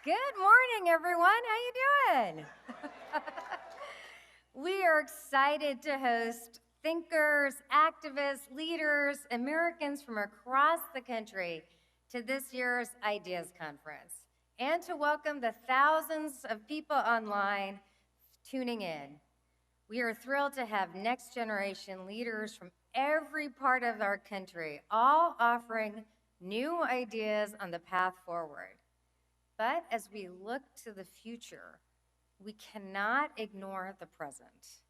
Good morning, everyone. How you doing? We are excited to host thinkers, activists, leaders, Americans from across the country to this year's Ideas Conference and to welcome the thousands of people online tuning in. We are thrilled to have next generation leaders from every part of our country, all offering new ideas on the path forward. But as we look to the future, we cannot ignore the present.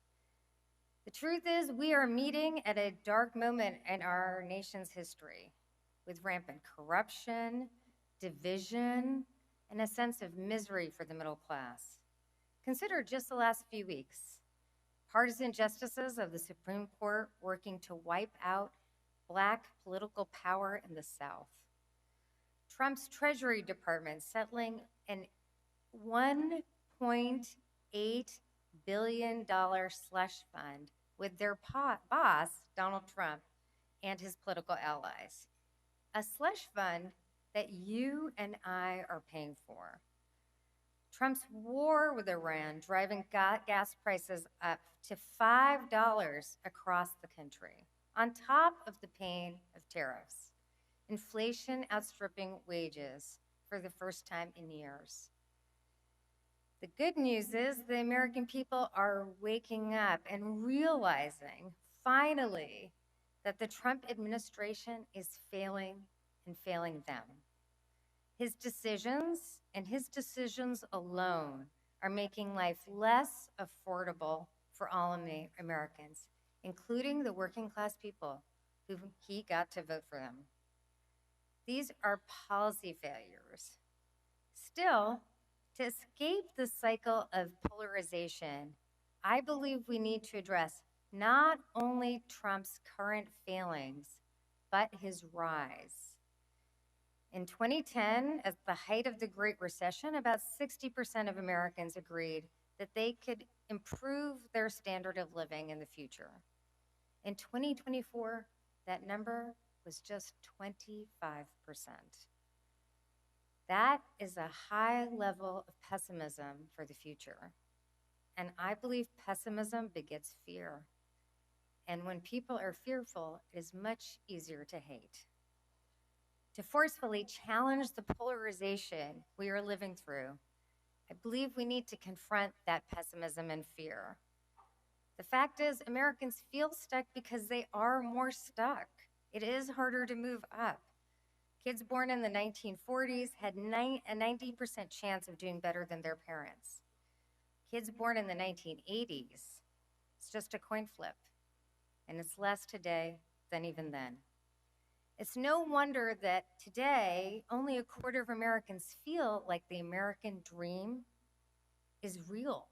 The truth is, we are meeting at a dark moment in our nation's history with rampant corruption, division, and a sense of misery for the middle class. Consider just the last few weeks. Partisan justices of the Supreme Court working to wipe out Black political power in the South. Trump's Treasury Department settling an $1.8 billion slush fund with their boss, Donald Trump, and his political allies. A slush fund that you and I are paying for. Trump's war with Iran driving gas prices up to $5 across the country, on top of the pain of tariffs. Inflation outstripping wages for the first time in years. The good news is the American people are waking up and realizing, finally, that the Trump administration is failing and failing them. His decisions and his decisions alone are making life less affordable for all Americans, including the working class people who he got to vote for them. These are policy failures. Still, to escape the cycle of polarization, I believe we need to address not only Trump's current failings, but his rise. In 2010, at the height of the Great Recession, about 60% of Americans agreed that they could improve their standard of living in the future. In 2024, that number was just 25%. That is a high level of pessimism for the future. And I believe pessimism begets fear. And when people are fearful, it is much easier to hate. To forcefully challenge the polarization we are living through, I believe we need to confront that pessimism and fear. The fact is, Americans feel stuck because they are more stuck. It is harder to move up. Kids born in the 1940s had a 90% chance of doing better than their parents. Kids born in the 1980s, it's just a coin flip, and it's less today than even then. It's no wonder that today, only a quarter of Americans feel like the American dream is real,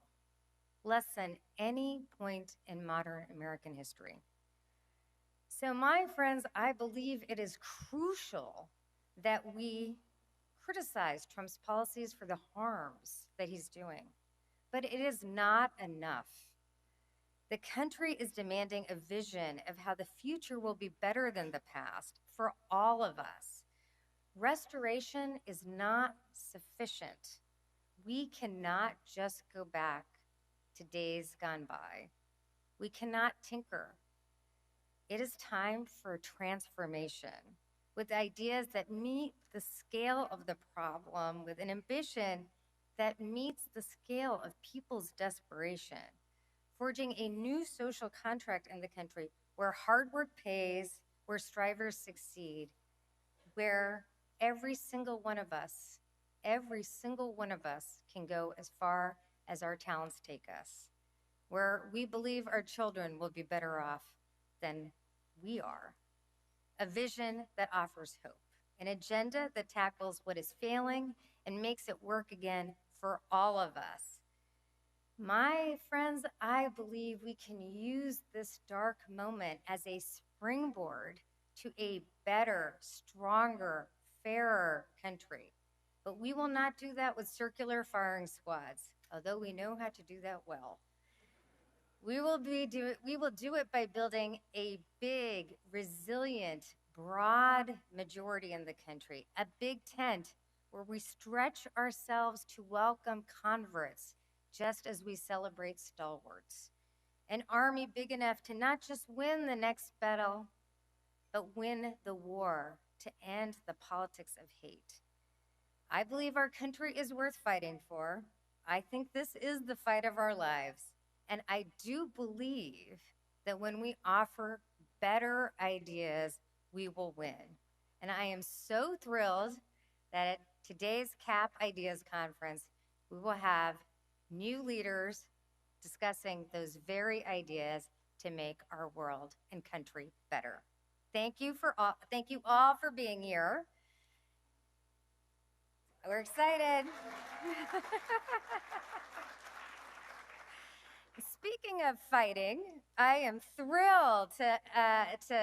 less than any point in modern American history. So my friends, I believe it is crucial that we criticize Trump's policies for the harms that he's doing, but it is not enough. The country is demanding a vision of how the future will be better than the past for all of us. Restoration is not sufficient. We cannot just go back to days gone by. We cannot tinker. It is time for transformation with ideas that meet the scale of the problem, with an ambition that meets the scale of people's desperation, forging a new social contract in the country where hard work pays, where strivers succeed, where every single one of us can go as far as our talents take us, where we believe our children will be better off than we are. A vision that offers hope, an agenda that tackles what is failing and makes it work again for all of us. My friends, I believe we can use this dark moment as a springboard to a better, stronger, fairer country. But we will not do that with circular firing squads, although we know how to do that well. We will do it by building a big, resilient, broad majority in the country, a big tent where we stretch ourselves to welcome converts just as we celebrate stalwarts. An army big enough to not just win the next battle, but win the war to end the politics of hate. I believe our country is worth fighting for. I think this is the fight of our lives. And I do believe that when we offer better ideas, we will win. And I am so thrilled that at today's CAP Ideas Conference, we will have new leaders discussing those very ideas to make our world and country better. Thank you all for being here. We're excited. Speaking of fighting, I am thrilled to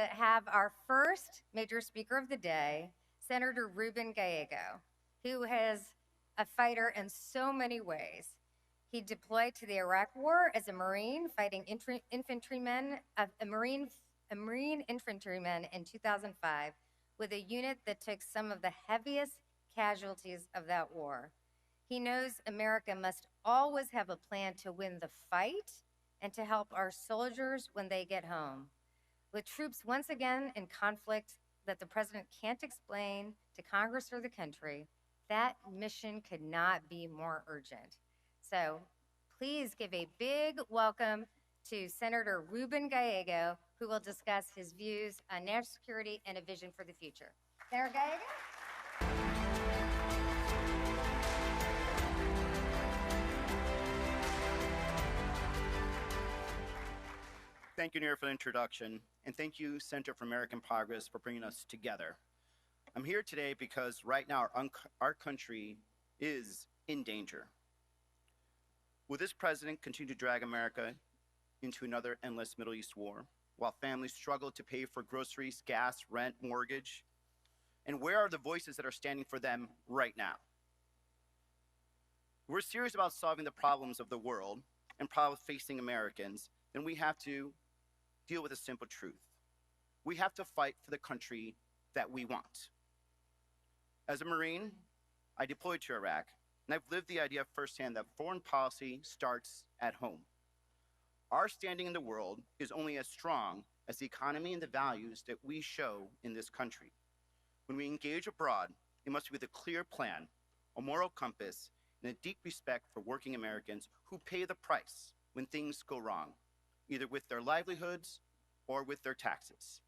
have our first major speaker of the day, Senator Ruben Gallego, who is a fighter in so many ways. He deployed to the Iraq War as a Marine, fighting a Marine infantryman in 2005 with a unit that took some of the heaviest casualties of that war. He knows America must always have a plan to win the fight and to help our soldiers when they get home. With troops once again in conflict that the president can't explain to Congress or the country, that mission could not be more urgent. So please give a big welcome to Senator Ruben Gallego, who will discuss his views on national security and a vision for the future. Senator Gallego? Thank you, Nir, for the introduction, and thank you, Center for American Progress, for bringing us together. I'm here today because right now our country is in danger. Will this president continue to drag America into another endless Middle East war, while families struggle to pay for groceries, gas, rent, mortgage? And where are the voices that are standing for them right now? If we're serious about solving the problems of the world and problems facing Americans, then we have to deal with a simple truth. We have to fight for the country that we want. As a Marine, I deployed to Iraq, and I've lived the idea firsthand that foreign policy starts at home. Our standing in the world is only as strong as the economy and the values that we show in this country. When we engage abroad, it must be with a clear plan, a moral compass, and a deep respect for working Americans who pay the price when things go wrong, either with their livelihoods or with their taxes.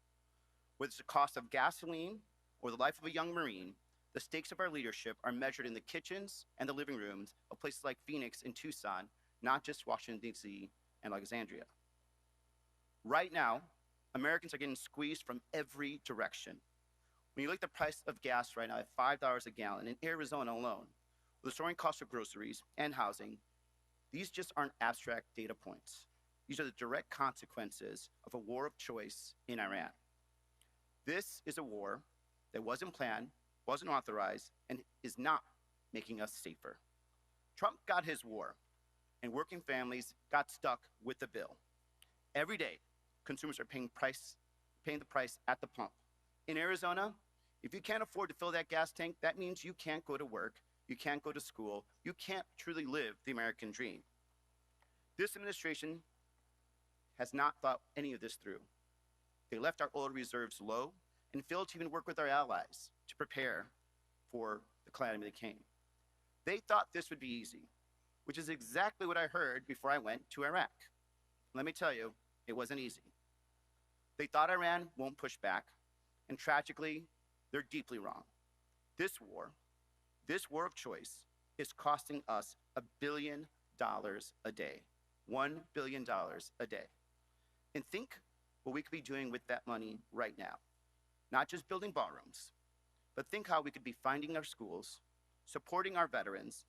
Whether it's the cost of gasoline or the life of a young Marine, the stakes of our leadership are measured in the kitchens and the living rooms of places like Phoenix and Tucson, not just Washington, D.C. and Alexandria. Right now, Americans are getting squeezed from every direction. When you look at the price of gas right now at $5 a gallon in Arizona alone, with the soaring cost of groceries and housing, these just aren't abstract data points. These are the direct consequences of a war of choice in Iran. This is a war that wasn't planned, wasn't authorized, and is not making us safer. Trump got his war, and working families got stuck with the bill. Every day, consumers are paying the price at the pump. In Arizona, if you can't afford to fill that gas tank, that means you can't go to work, you can't go to school, you can't truly live the American dream. This administration has not thought any of this through. They left our oil reserves low and failed to even work with our allies to prepare for the calamity that came. They thought this would be easy, which is exactly what I heard before I went to Iraq. Let me tell you, it wasn't easy. They thought Iran won't push back, and tragically, they're deeply wrong. This war of choice, is costing us $1 billion a day. $1 billion a day. And think what we could be doing with that money right now. Not just building ballrooms, but think how we could be finding our schools, supporting our veterans,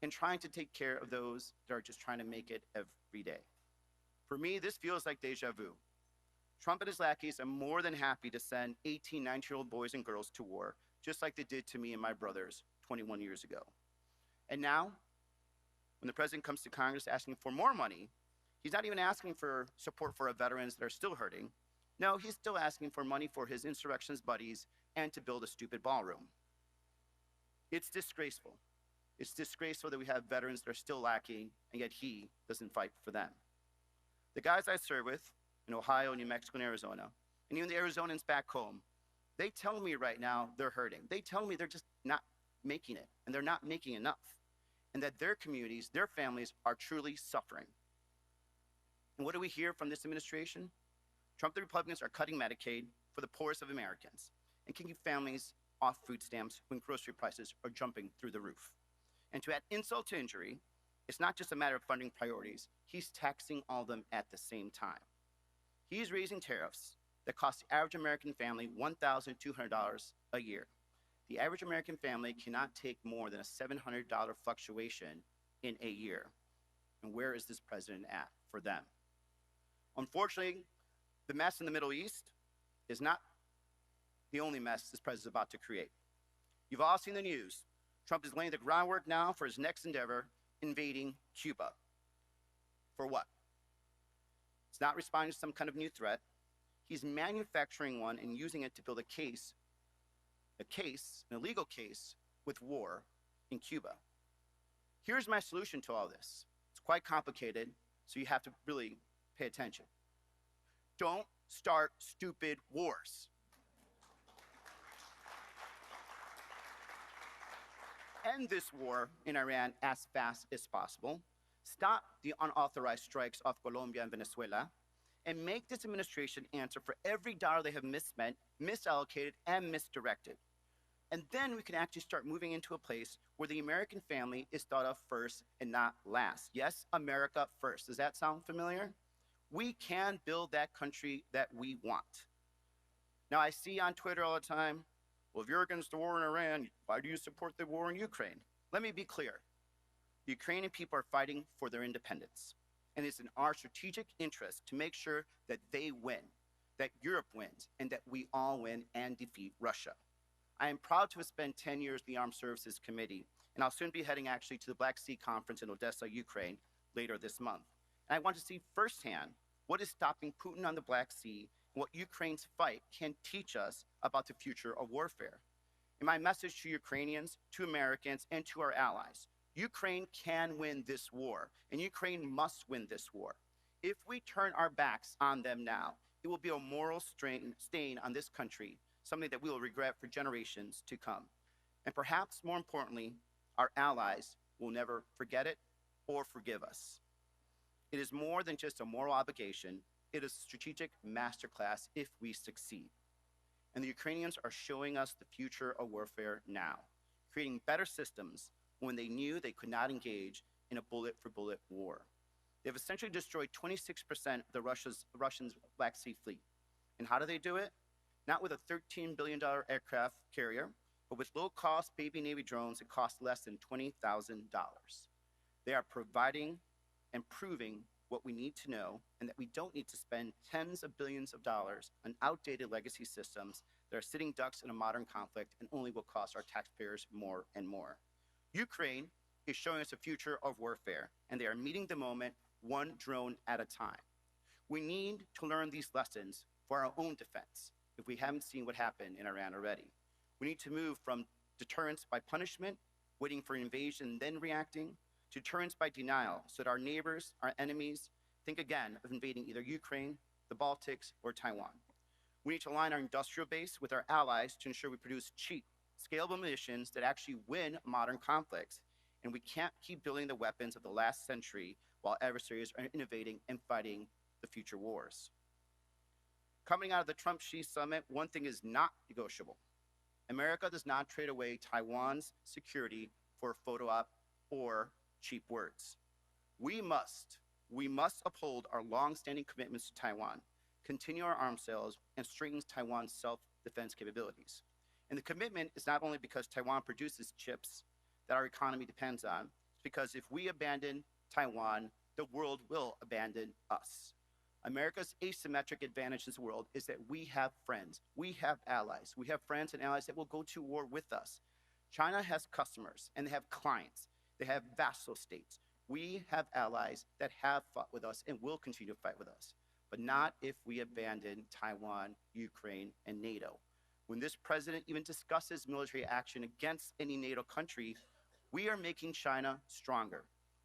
and trying to take care of those that are just trying to make it every day. For me, this feels like deja vu. Trump and his lackeys are more than happy to send 18, 19-year-old boys and girls to war, just like they did to me and my brothers 21 years ago. And now, when the president comes to Congress asking for more money, he's not even asking for support for our veterans that are still hurting. No, he's still asking for money for his insurrectionist buddies and to build a stupid ballroom. It's disgraceful. It's disgraceful that we have veterans that are still lacking, and yet he doesn't fight for them. The guys I serve with in Ohio, New Mexico, and Arizona, and even the Arizonans back home, they tell me right now they're hurting. They tell me they're just not making it, and they're not making enough, and that their communities, their families are truly suffering. And what do we hear from this administration? Trump, the Republicans are cutting Medicaid for the poorest of Americans and kicking families off food stamps when grocery prices are jumping through the roof. And to add insult to injury, it's not just a matter of funding priorities, he's taxing all of them at the same time. He's raising tariffs that cost the average American family $1,200 a year. The average American family cannot take more than a $700 fluctuation in a year. And where is this president at for them? Unfortunately, the mess in the Middle East is not the only mess this president is about to create. You've all seen the news. Trump is laying the groundwork now for his next endeavor, invading Cuba. For what? It's not responding to some kind of new threat. He's manufacturing one and using it to build an illegal case with war in Cuba. Here's my solution to all this. It's quite complicated, so you have to really pay attention. Don't start stupid wars. End this war in Iran as fast as possible. Stop the unauthorized strikes off Colombia and Venezuela, and make this administration answer for every dollar they have misspent, misallocated, and misdirected. And then we can actually start moving into a place where the American family is thought of first and not last. Yes, America first. Does that sound familiar? We can build that country that we want. Now, I see on Twitter all the time, well, if you're against the war in Iran, why do you support the war in Ukraine? Let me be clear. The Ukrainian people are fighting for their independence. And it's in our strategic interest to make sure that they win, that Europe wins, and that we all win and defeat Russia. I am proud to have spent 10 years in the Armed Services Committee, and I'll soon be heading actually to the Black Sea Conference in Odessa, Ukraine, later this month. And I want to see firsthand what is stopping Putin on the Black Sea and what Ukraine's fight can teach us about the future of warfare. And my message to Ukrainians, to Americans, and to our allies, Ukraine can win this war, and Ukraine must win this war. If we turn our backs on them now, it will be a moral stain on this country, something that we will regret for generations to come. And perhaps more importantly, our allies will never forget it or forgive us. It is more than just a moral obligation, it is a strategic masterclass if we succeed. And the Ukrainians are showing us the future of warfare now, creating better systems when they knew they could not engage in a bullet-for-bullet war. They've essentially destroyed 26% of the Russians' Black Sea fleet. And how do they do it? Not with a $13 billion aircraft carrier, but with low-cost baby Navy drones that cost less than $20,000. They are providing and proving what we need to know, and that we don't need to spend tens of billions of dollars on outdated legacy systems that are sitting ducks in a modern conflict and only will cost our taxpayers more and more. Ukraine is showing us a future of warfare, and they are meeting the moment one drone at a time. We need to learn these lessons for our own defense if we haven't seen what happened in Iran already. We need to move from deterrence by punishment, waiting for invasion, then reacting, to deterrence by denial, so that our neighbors, our enemies, think again of invading either Ukraine, the Baltics, or Taiwan. We need to align our industrial base with our allies to ensure we produce cheap, scalable munitions that actually win modern conflicts, and we can't keep building the weapons of the last century while adversaries are innovating and fighting the future wars. Coming out of the Trump-Xi summit, one thing is not negotiable. America does not trade away Taiwan's security for a photo op or cheap words. We must uphold our long-standing commitments to Taiwan, continue our arms sales, and strengthen Taiwan's self-defense capabilities. And the commitment is not only because Taiwan produces chips that our economy depends on, it's because if we abandon Taiwan, the world will abandon us. America's asymmetric advantage in this world is that we have friends, we have allies, we have friends and allies that will go to war with us. China has customers and they have clients, they have vassal states. We have allies that have fought with us and will continue to fight with us, but not if we abandon Taiwan, Ukraine, and NATO. When this president even discusses military action against any NATO country, we are making China stronger.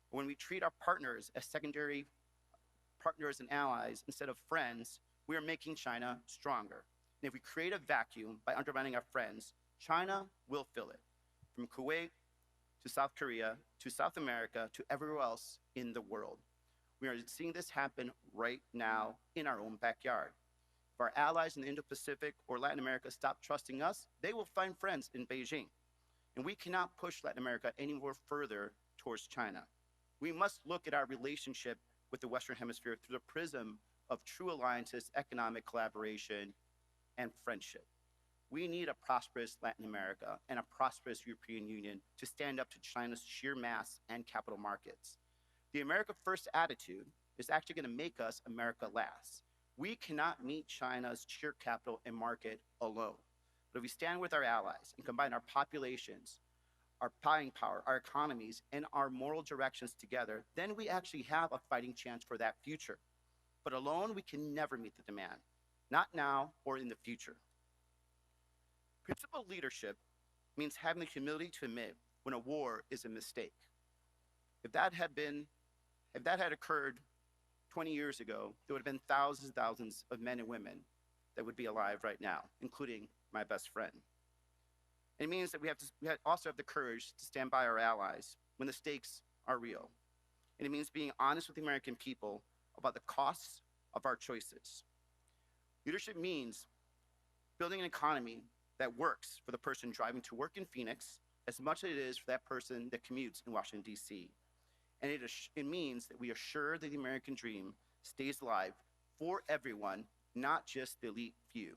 When we treat our partners as secondary partners and allies instead of friends, we are making China stronger. And if we create a vacuum by undermining our friends, China will fill it. From Kuwait to South Korea to South America to everywhere else in the world. We are seeing this happen right now in our own backyard. If our allies in the Indo-Pacific or Latin America stop trusting us, they will find friends in Beijing. And we cannot push Latin America any more further towards China. We must look at our relationship with the Western Hemisphere through the prism of true alliances, economic collaboration, and friendship. We need a prosperous Latin America and a prosperous European Union to stand up to China's sheer mass and capital markets. The America First attitude is actually going to make us America last. We cannot meet China's sheer capital and market alone. But if we stand with our allies and combine our populations, our buying power, our economies, and our moral directions together, then we actually have a fighting chance for that future. But alone, we can never meet the demand, not now or in the future. Principled leadership means having the humility to admit when a war is a mistake. If that had occurred 20 years ago, there would have been thousands and thousands of men and women that would be alive right now, including my best friend. It means that we also have the courage to stand by our allies when the stakes are real. And it means being honest with the American people about the costs of our choices. Leadership means building an economy that works for the person driving to work in Phoenix as much as it is for that person that commutes in Washington, D.C. And it means that we assure that the American dream stays alive for everyone, not just the elite few.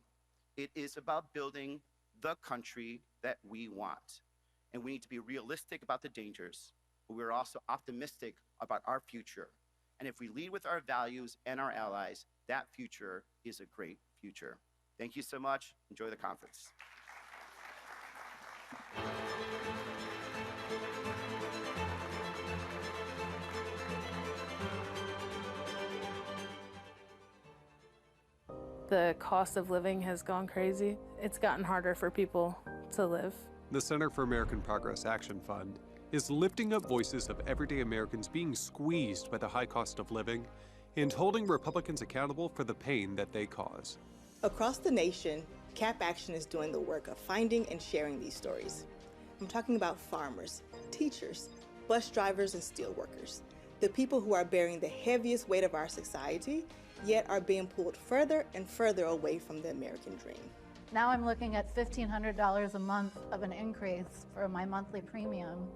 It is about building the country that we want. And we need to be realistic about the dangers, but we're also optimistic about our future. And if we lead with our values and our allies, that future is a great future. Thank you so much. Enjoy the conference. The cost of living has gone crazy. It's gotten harder for people to live. The Center for American Progress Action Fund is lifting up voices of everyday Americans being squeezed by the high cost of living and holding Republicans accountable for the pain that they cause. Across the nation, CAP Action is doing the work of finding and sharing these stories. I'm talking about farmers, teachers, bus drivers, and steel workers, the people who are bearing the heaviest weight of our society, yet are being pulled further and further away from the American dream. Now I'm looking at $1,500 a month of an increase for my monthly premium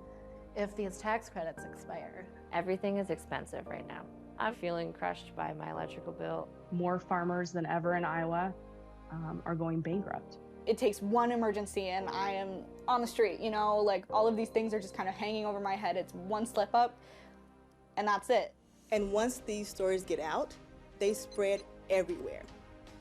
if these tax credits expire. Everything is expensive right now. I'm feeling crushed by my electrical bill. More farmers than ever in Iowa are going bankrupt. It takes one emergency and I am on the street, you know, like all of these things are just kind of hanging over my head. It's one slip up and that's it. And once these stories get out, they spread everywhere.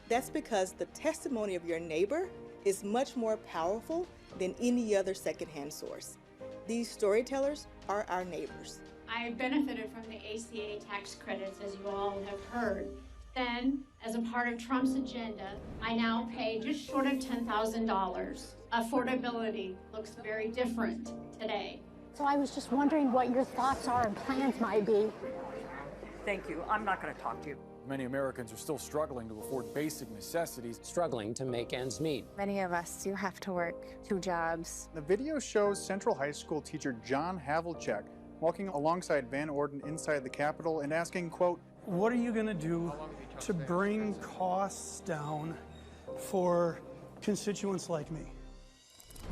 That's because the testimony of your neighbor is much more powerful than any other secondhand source. These storytellers are our neighbors. I benefited from the ACA tax credits, as you all have heard. Then, as a part of Trump's agenda, I now pay just short of $10,000. Affordability looks very different today. So I was just wondering what your thoughts are and plans might be. Thank you. I'm not going to talk to you. Many Americans are still struggling to afford basic necessities. Struggling to make ends meet. Many of us do have to work 2 jobs. The video shows Central High School teacher John Havlicek walking alongside Van Orden inside the Capitol and asking, quote, "What are you going to do to bring costs down for constituents like me?"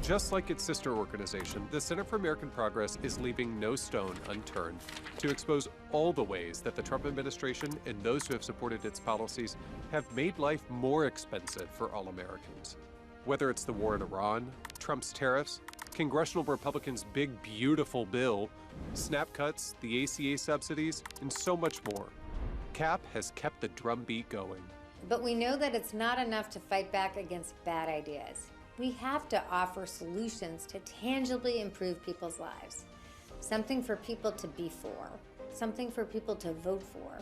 Just like its sister organization, the Center for American Progress is leaving no stone unturned to expose all the ways that the Trump administration and those who have supported its policies have made life more expensive for all Americans. Whether it's the war in Iran, Trump's tariffs, congressional Republicans' big, beautiful bill, SNAP cuts, the ACA subsidies, and so much more, CAP has kept the drumbeat going. But we know that it's not enough to fight back against bad ideas. We have to offer solutions to tangibly improve people's lives. Something for people to be for, something for people to vote for.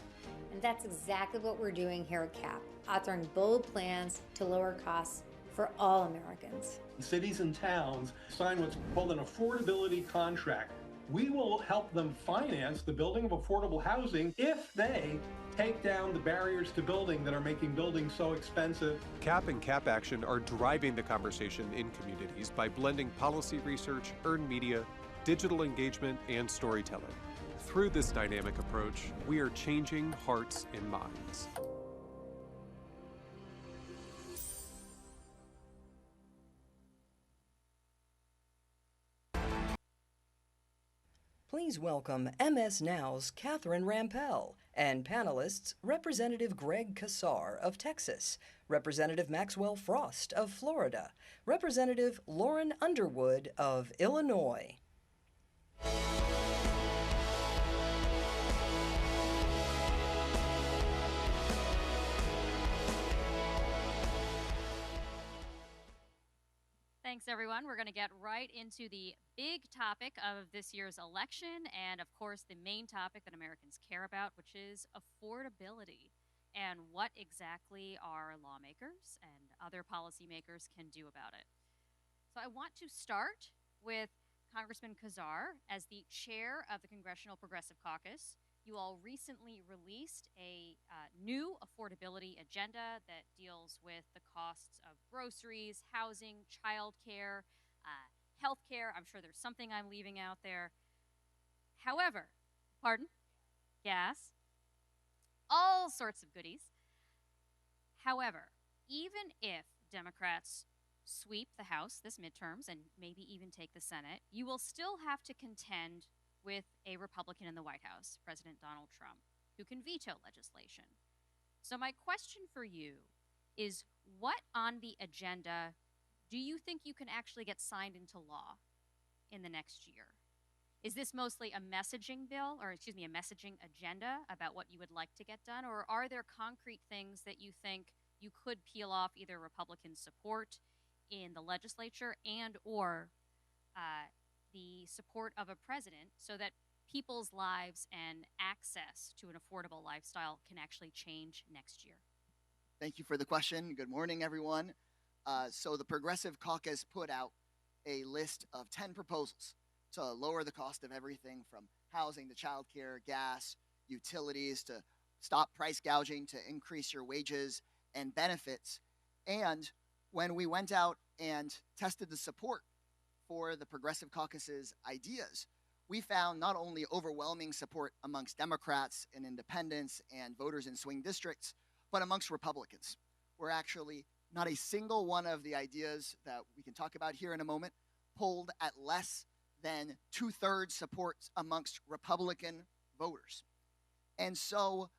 And that's exactly what we're doing here at CAP, authoring bold plans to lower costs for all Americans. Cities and towns sign what's called an affordability contract. We will help them finance the building of affordable housing if they take down the barriers to building that are making building so expensive. CAP and CAP Action are driving the conversation in communities by blending policy research, earned media, digital engagement, and storytelling. Through this dynamic approach, we are changing hearts and minds. Please welcome MS Now's Catherine Rampell and panelists Representative Greg Casar of Texas, Representative Maxwell Frost of Florida, Representative Lauren Underwood of Illinois. Thanks, everyone. We're going to get right into the big topic of this year's election and, of course, the main topic that Americans care about, which is affordability and what exactly our lawmakers and other policymakers can do about it. So I want to start with Congressman Casar as the chair of the Congressional Progressive Caucus. You all recently released a new affordability agenda that deals with the costs of groceries, housing, childcare, healthcare. I'm sure there's something I'm leaving out there. However, gas, all sorts of goodies. However, even if Democrats sweep the House this midterms and maybe even take the Senate, you will still have to contend with a Republican in the White House, President Donald Trump, who can veto legislation. So my question for you is, what on the agenda do you think you can actually get signed into law in the next year? Is this mostly a messaging bill, or excuse me, a messaging agenda about what you would like to get done, or are there concrete things that you think you could peel off either Republican support in the legislature and or the support of a president so that people's lives and access to an affordable lifestyle can actually change next year? Thank you for the question. Good morning, everyone. So the Progressive Caucus put out a list of 10 proposals to lower the cost of everything from housing to childcare, gas, utilities, to stop price gouging, to increase your wages and benefits. And when we went out and tested the support for the Progressive Caucus's ideas, we found not only overwhelming support amongst Democrats and independents and voters in swing districts, but amongst Republicans. We're actually not a single one of the ideas that we can talk about here in a moment polled at less than 2/3 support amongst Republican voters. And so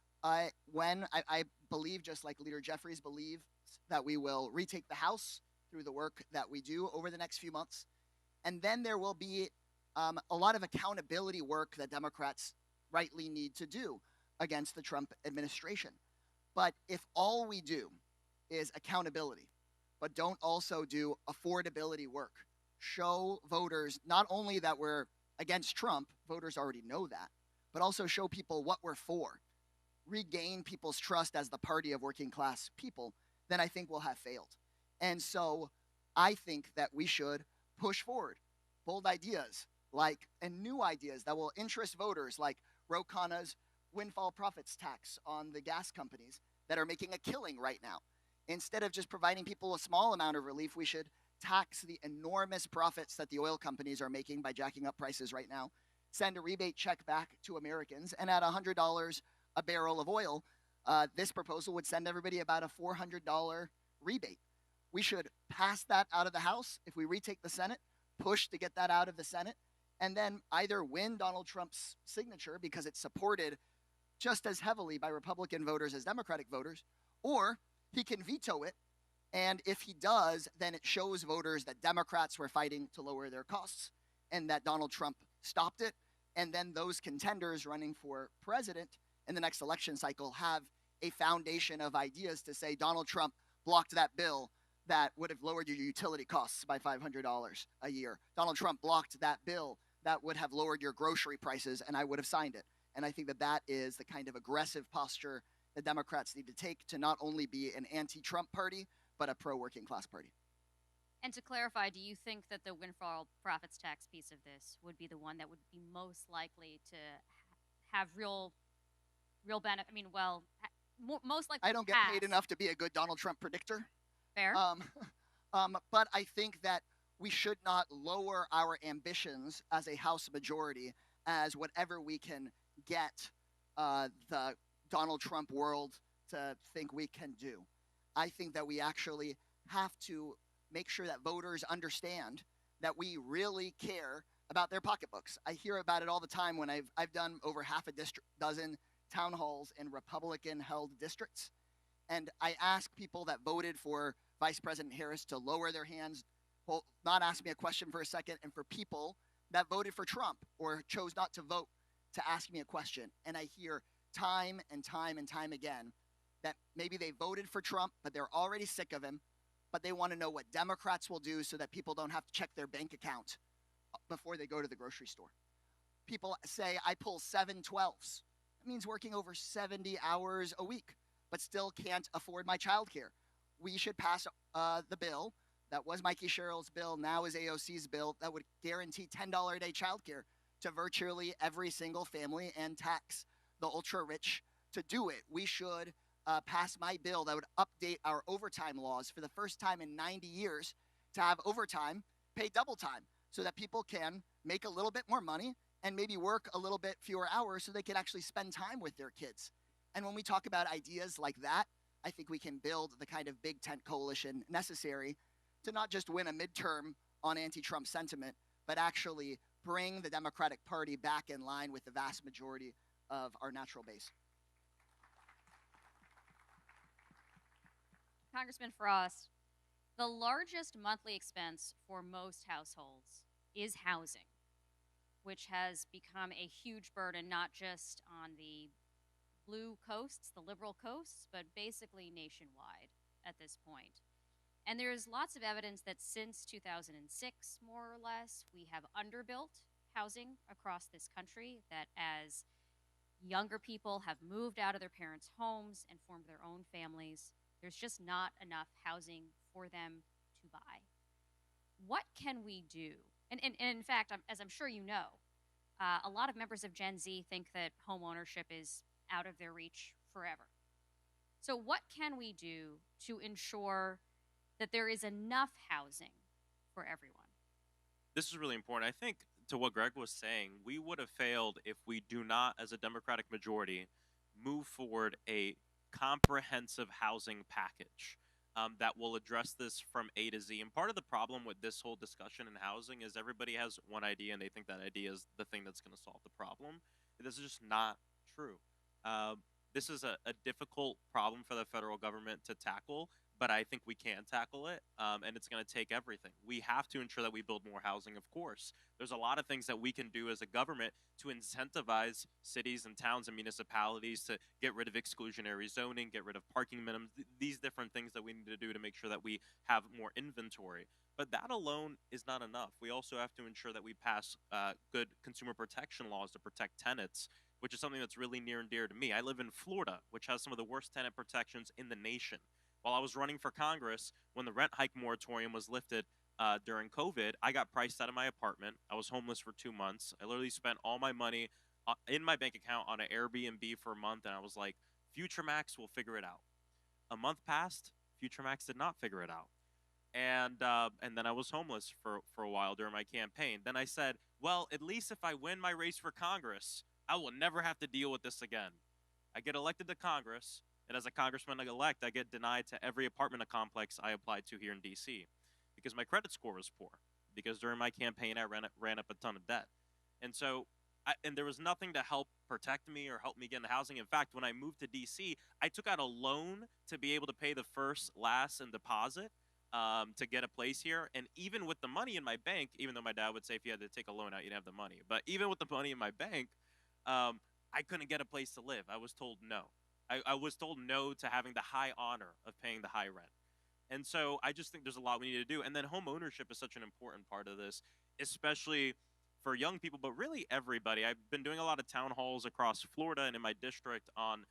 when I believe, just like Leader Jeffries believes, that we will retake the House through the work that we do over the next few months. And then there will be a lot of accountability work that Democrats rightly need to do against the Trump administration. But if all we do is accountability, but don't also do affordability work, show voters not only that we're against Trump, voters already know that, but also show people what we're for, regain people's trust as the party of working class people, then I think we'll have failed. And so I think that we should push forward bold ideas and new ideas that will interest voters, like Ro Khanna's windfall profits tax on the gas companies that are making a killing right now. Instead of just providing people a small amount of relief, we should tax the enormous profits that the oil companies are making by jacking up prices right now, send a rebate check back to Americans, and at $100 a barrel of oil, this proposal would send everybody about a $400 rebate. We should pass that out of the House. If we retake the Senate, push to get that out of the Senate, and then either win Donald Trump's signature because it's supported just as heavily by Republican voters as Democratic voters, or he can veto it. And if he does, then it shows voters that Democrats were fighting to lower their costs and that Donald Trump stopped it. And then those contenders running for president in the next election cycle have a foundation of ideas to say Donald Trump blocked that bill that would have lowered your utility costs by $500 a year. Donald Trump blocked that bill that would have lowered your grocery prices, and I would have signed it. And I think that that is the kind of aggressive posture that Democrats need to take to not only be an anti-Trump party, but a pro-working class party. And to clarify, do you think that the windfall profits tax piece of this would be the one that would be most likely to have real benefit? I mean, well, most likely I don't get paid enough to be a good Donald Trump predictor. Fair. But I think that we should not lower our ambitions as a House majority as whatever we can get the Donald Trump world to think we can do. I think that we actually have to make sure that voters understand that we really care about their pocketbooks. I hear about it all the time when I've done over half a dozen town halls in Republican-held districts, and I ask people that voted for Vice President Harris to lower their hands, well, not ask me a question for a second, and for people that voted for Trump or chose not to vote to ask me a question. And I hear time and time and time again that maybe they voted for Trump, but they're already sick of him, but they want to know what Democrats will do so that people don't have to check their bank account before they go to the grocery store. People say, I pull 7/12s. That means working over 70 hours a week, but still can't afford my childcare. We should pass the bill that was Mikie Sherrill's bill, now is AOC's bill, that would guarantee $10 a day childcare to virtually every single family and tax the ultra rich to do it. We should pass my bill that would update our overtime laws for the first time in 90 years to have overtime pay double time so that people can make a little bit more money and maybe work a little bit fewer hours so they can actually spend time with their kids. And when we talk about ideas like that, I think we can build the kind of big tent coalition necessary to not just win a midterm on anti-Trump sentiment, but actually bring the Democratic Party back in line with the vast majority of our natural base. Congressman Frost, the largest monthly expense for most households is housing, which has become a huge burden not just on the blue coasts, the liberal coasts, but basically nationwide at this point. And there's lots of evidence that since 2006, more or less, we have underbuilt housing across this country, that as younger people have moved out of their parents' homes and formed their own families, there's just not enough housing for them to buy. What can we do? And in fact, as I'm sure you know, a lot of members of Gen Z think that home ownership is out of their reach forever. So what can we do to ensure that there is enough housing for everyone? This is really important. I think to what Greg was saying, we would have failed if we do not, as a Democratic majority, move forward a comprehensive housing package that will address this from A to Z. And part of the problem with this whole discussion in housing is everybody has one idea and they think that idea is the thing that's going to solve the problem. This is just not true. This is a difficult problem for the federal government to tackle, but I think we can tackle it, and it's going to take everything. We have to ensure that we build more housing, of course. There's a lot of things that we can do as a government to incentivize cities and towns and municipalities to get rid of exclusionary zoning, get rid of parking minimums, these different things that we need to do to make sure that we have more inventory. But that alone is not enough. We also have to ensure that we pass good consumer protection laws to protect tenants, which is something that's really near and dear to me. I live in Florida, which has some of the worst tenant protections in the nation. While I was running for Congress, when the rent hike moratorium was lifted during COVID, I got priced out of my apartment. I was homeless for 2 months. I literally spent all my money in my bank account on an Airbnb for a month, and I was like, Future Max will figure it out. A month passed, Future Max did not figure it out. And then I was homeless for a while during my campaign. Then I said, well, at least if I win my race for Congress, I will never have to deal with this again. I get elected to Congress, and as a congressman-elect, I get denied to every apartment complex I applied to here in D.C. because my credit score was poor, because during my campaign I ran up a ton of debt. And so, and there was nothing to help protect me or help me get into housing. In fact, when I moved to D.C., I took out a loan to be able to pay the first, last, and deposit to get a place here. And even with the money in my bank, even though my dad would say if you had to take a loan out, you'd have the money. But even with the money in my bank, I couldn't get a place to live. I was told no. I was told no to having the high honor of paying the high rent. And so I just think there's a lot we need to do. And then home ownership is such an important part of this, especially for young people, but really everybody. I've been doing a lot of town halls across Florida and in my district on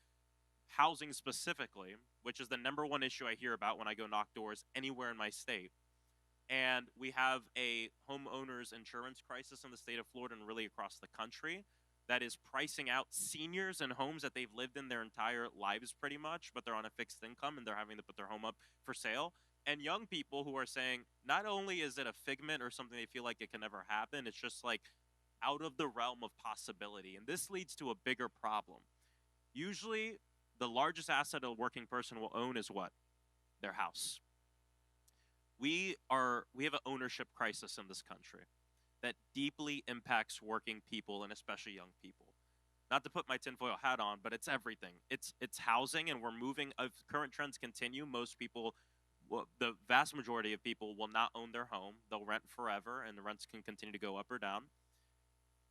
housing specifically, which is the #1 issue I hear about when I go knock doors anywhere in my state. And we have a homeowners insurance crisis in the state of Florida and really across the country that is pricing out seniors in homes that they've lived in their entire lives pretty much, but they're on a fixed income and they're having to put their home up for sale. And young people who are saying not only is it a figment or something they feel like it can never happen, it's just like out of the realm of possibility. And this leads to a bigger problem. Usually, the largest asset a working person will own is what? Their house. We have an ownership crisis in this country that deeply impacts working people and especially young people. Not to put my tinfoil hat on, but it's everything. It's housing, and we're moving. If current trends continue, most people, the vast majority of people, will not own their home. They'll rent forever, and the rents can continue to go up or down.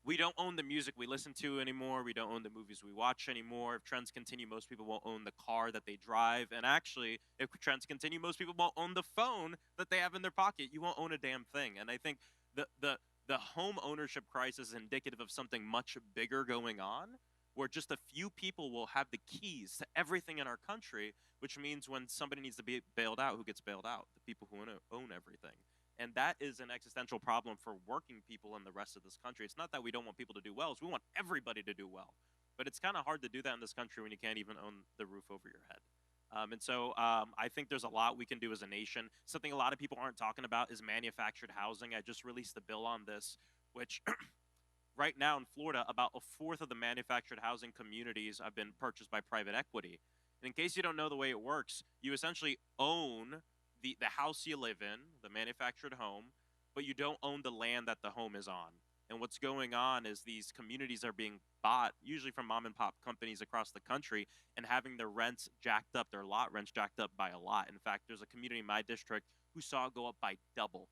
We don't own the music we listen to anymore. We don't own the movies we watch anymore. If trends continue, most people won't own the car that they drive. And actually, if trends continue, most people won't own the phone that they have in their pocket. You won't own a damn thing. And I think the home ownership crisis is indicative of something much bigger going on, where just a few people will have the keys to everything in our country, which means when somebody needs to be bailed out, who gets bailed out? The people who own everything. And that is an existential problem for working people in the rest of this country. It's not that we don't want people to do well, it's we want everybody to do well. But it's kind of hard to do that in this country when you can't even own the roof over your head. I think there's a lot we can do as a nation. Something a lot of people aren't talking about is manufactured housing. I just released a bill on this, which right now in Florida, about a fourth of the manufactured housing communities have been purchased by private equity. And in case you don't know the way it works, you essentially own the house you live in, the manufactured home, but you don't own the land that the home is on. And what's going on is these communities are being bought, usually from mom and pop companies across the country, and having their rents jacked up, their lot rents jacked up by a lot. In fact, there's a community in my district who saw it go up by double.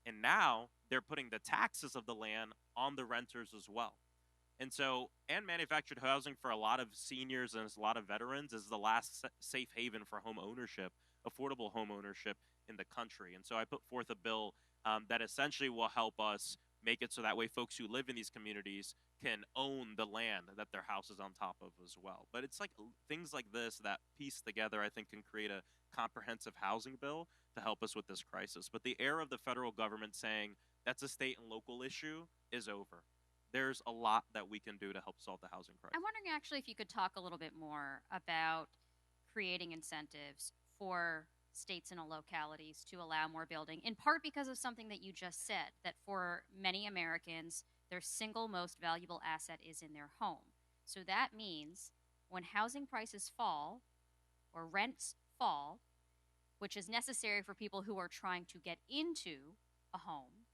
And now they're putting the taxes of the land on the renters as well. And manufactured housing for a lot of seniors and a lot of veterans is the last safe haven for home ownership, affordable home ownership in the country. And so I put forth a bill that essentially will help us make it so that way folks who live in these communities can own the land that their house is on top of as well. But it's like things like this that piece together, I think, can create a comprehensive housing bill to help us with this crisis. But the era of the federal government saying that's a state and local issue is over. There's a lot that we can do to help solve the housing crisis. I'm wondering actually if you could talk a little bit more about creating incentives for states and localities to allow more building, in part because of something that you just said, that for many Americans, their single most valuable asset is in their home. So that means when housing prices fall or rents fall, which is necessary for people who are trying to get into a home,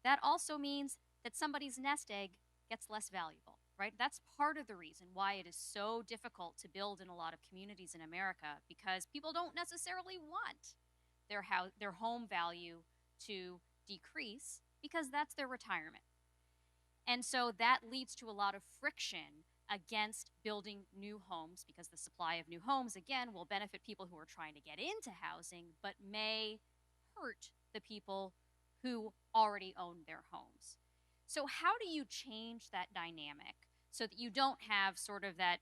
that also means that somebody's nest egg gets less valuable, right? That's part of the reason why it is so difficult to build in a lot of communities in America, because people don't necessarily want their home value to decrease because that's their retirement. And so that leads to a lot of friction against building new homes, because the supply of new homes, again, will benefit people who are trying to get into housing, but may hurt the people who already own their homes. So how do you change that dynamic so that you don't have sort of that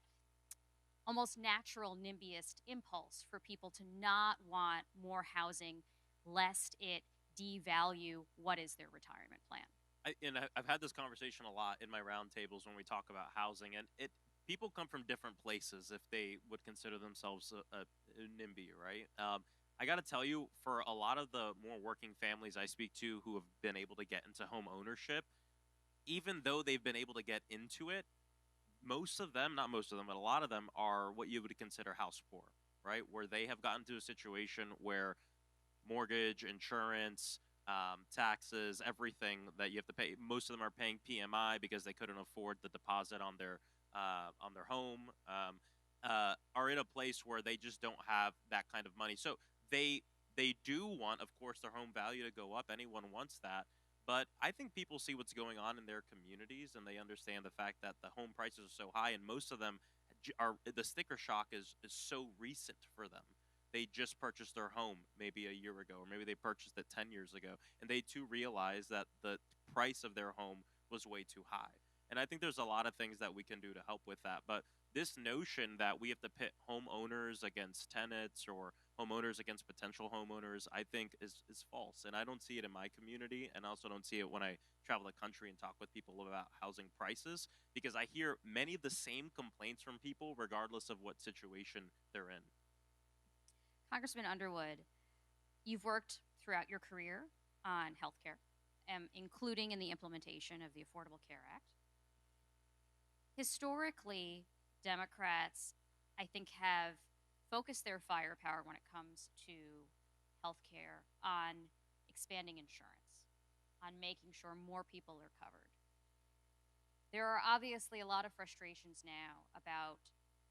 almost natural NIMBYist impulse for people to not want more housing, lest it devalue what is their retirement plan? I've had this conversation a lot in my roundtables when we talk about housing, and people come from different places if they would consider themselves a NIMBY, right? I got to tell you, for a lot of the more working families I speak to who have been able to get into home ownership, even though they've been able to get into it, most of them, not most of them, but a lot of them are what you would consider house poor, right? Where they have gotten to a situation where mortgage, insurance, taxes, everything that you have to pay. Most of them are paying PMI because they couldn't afford the deposit on their home, are in a place where they just don't have that kind of money. So they do want, of course, their home value to go up. Anyone wants that. But I think people see what's going on in their communities, and they understand the fact that the home prices are so high, and most of them the sticker shock is so recent for them. They just purchased their home maybe a year ago, or maybe they purchased it 10 years ago, and they too realize that the price of their home was way too high. And I think there's a lot of things that we can do to help with that. But this notion that we have to pit homeowners against tenants or homeowners against potential homeowners, I think is false. And I don't see it in my community, and I also don't see it when I travel the country and talk with people about housing prices, because I hear many of the same complaints from people regardless of what situation they're in. Congressman Underwood, you've worked throughout your career on healthcare, including in the implementation of the Affordable Care Act. Historically, Democrats, I think, have focused their firepower when it comes to healthcare on expanding insurance, on making sure more people are covered. There are obviously a lot of frustrations now about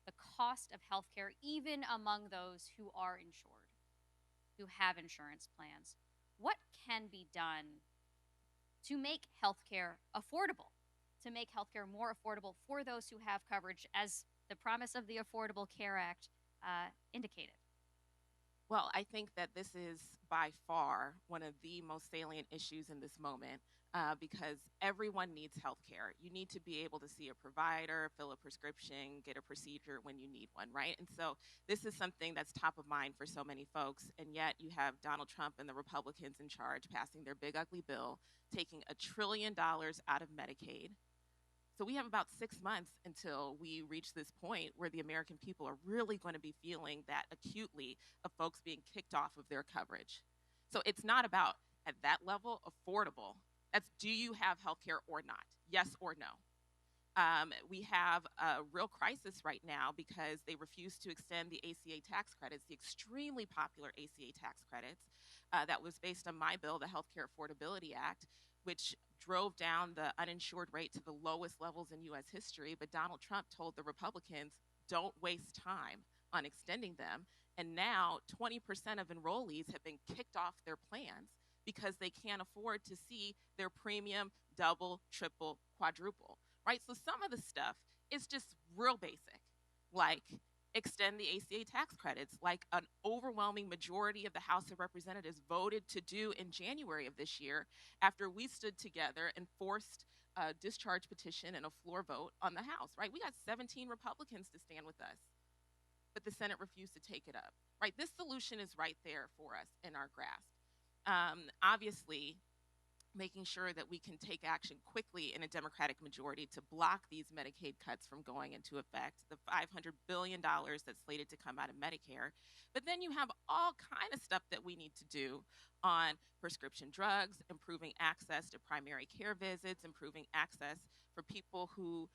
the cost of healthcare, even among those who are insured, who have insurance plans. What can be done to make healthcare affordable, to make healthcare more affordable for those who have coverage, as the promise of the Affordable Care Act indicated? Well, I think that this is by far one of the most salient issues in this moment, because everyone needs health care. You need to be able to see a provider, fill a prescription, get a procedure when you need one, right? And so this is something that's top of mind for so many folks, and yet you have Donald Trump and the Republicans in charge passing their big ugly bill, taking $1 trillion out of Medicaid. So we have about 6 months until we reach this point where the American people are really going to be feeling that acutely of folks being kicked off of their coverage. So it's not about, at that level, affordable. That's, do you have health care or not? Yes or no? We have a real crisis right now because they refuse to extend the ACA tax credits, the extremely popular ACA tax credits that was based on my bill, the Healthcare Affordability Act, which drove down the uninsured rate to the lowest levels in U.S. history. But Donald Trump told the Republicans, don't waste time on extending them. And now 20% of enrollees have been kicked off their plans because they can't afford to see their premium double, triple, quadruple, right? So some of the stuff is just real basic, like extend the ACA tax credits, like an overwhelming majority of the House of Representatives voted to do in January of this year after we stood together and forced a discharge petition and a floor vote on the House, right? We got 17 Republicans to stand with us, but the Senate refused to take it up, right? This solution is right there for us in our grasp. Obviously, making sure that we can take action quickly in a Democratic majority to block these Medicaid cuts from going into effect, the $500 billion that's slated to come out of Medicare. But then you have all kind of stuff that we need to do on prescription drugs, improving access to primary care visits, improving access for people who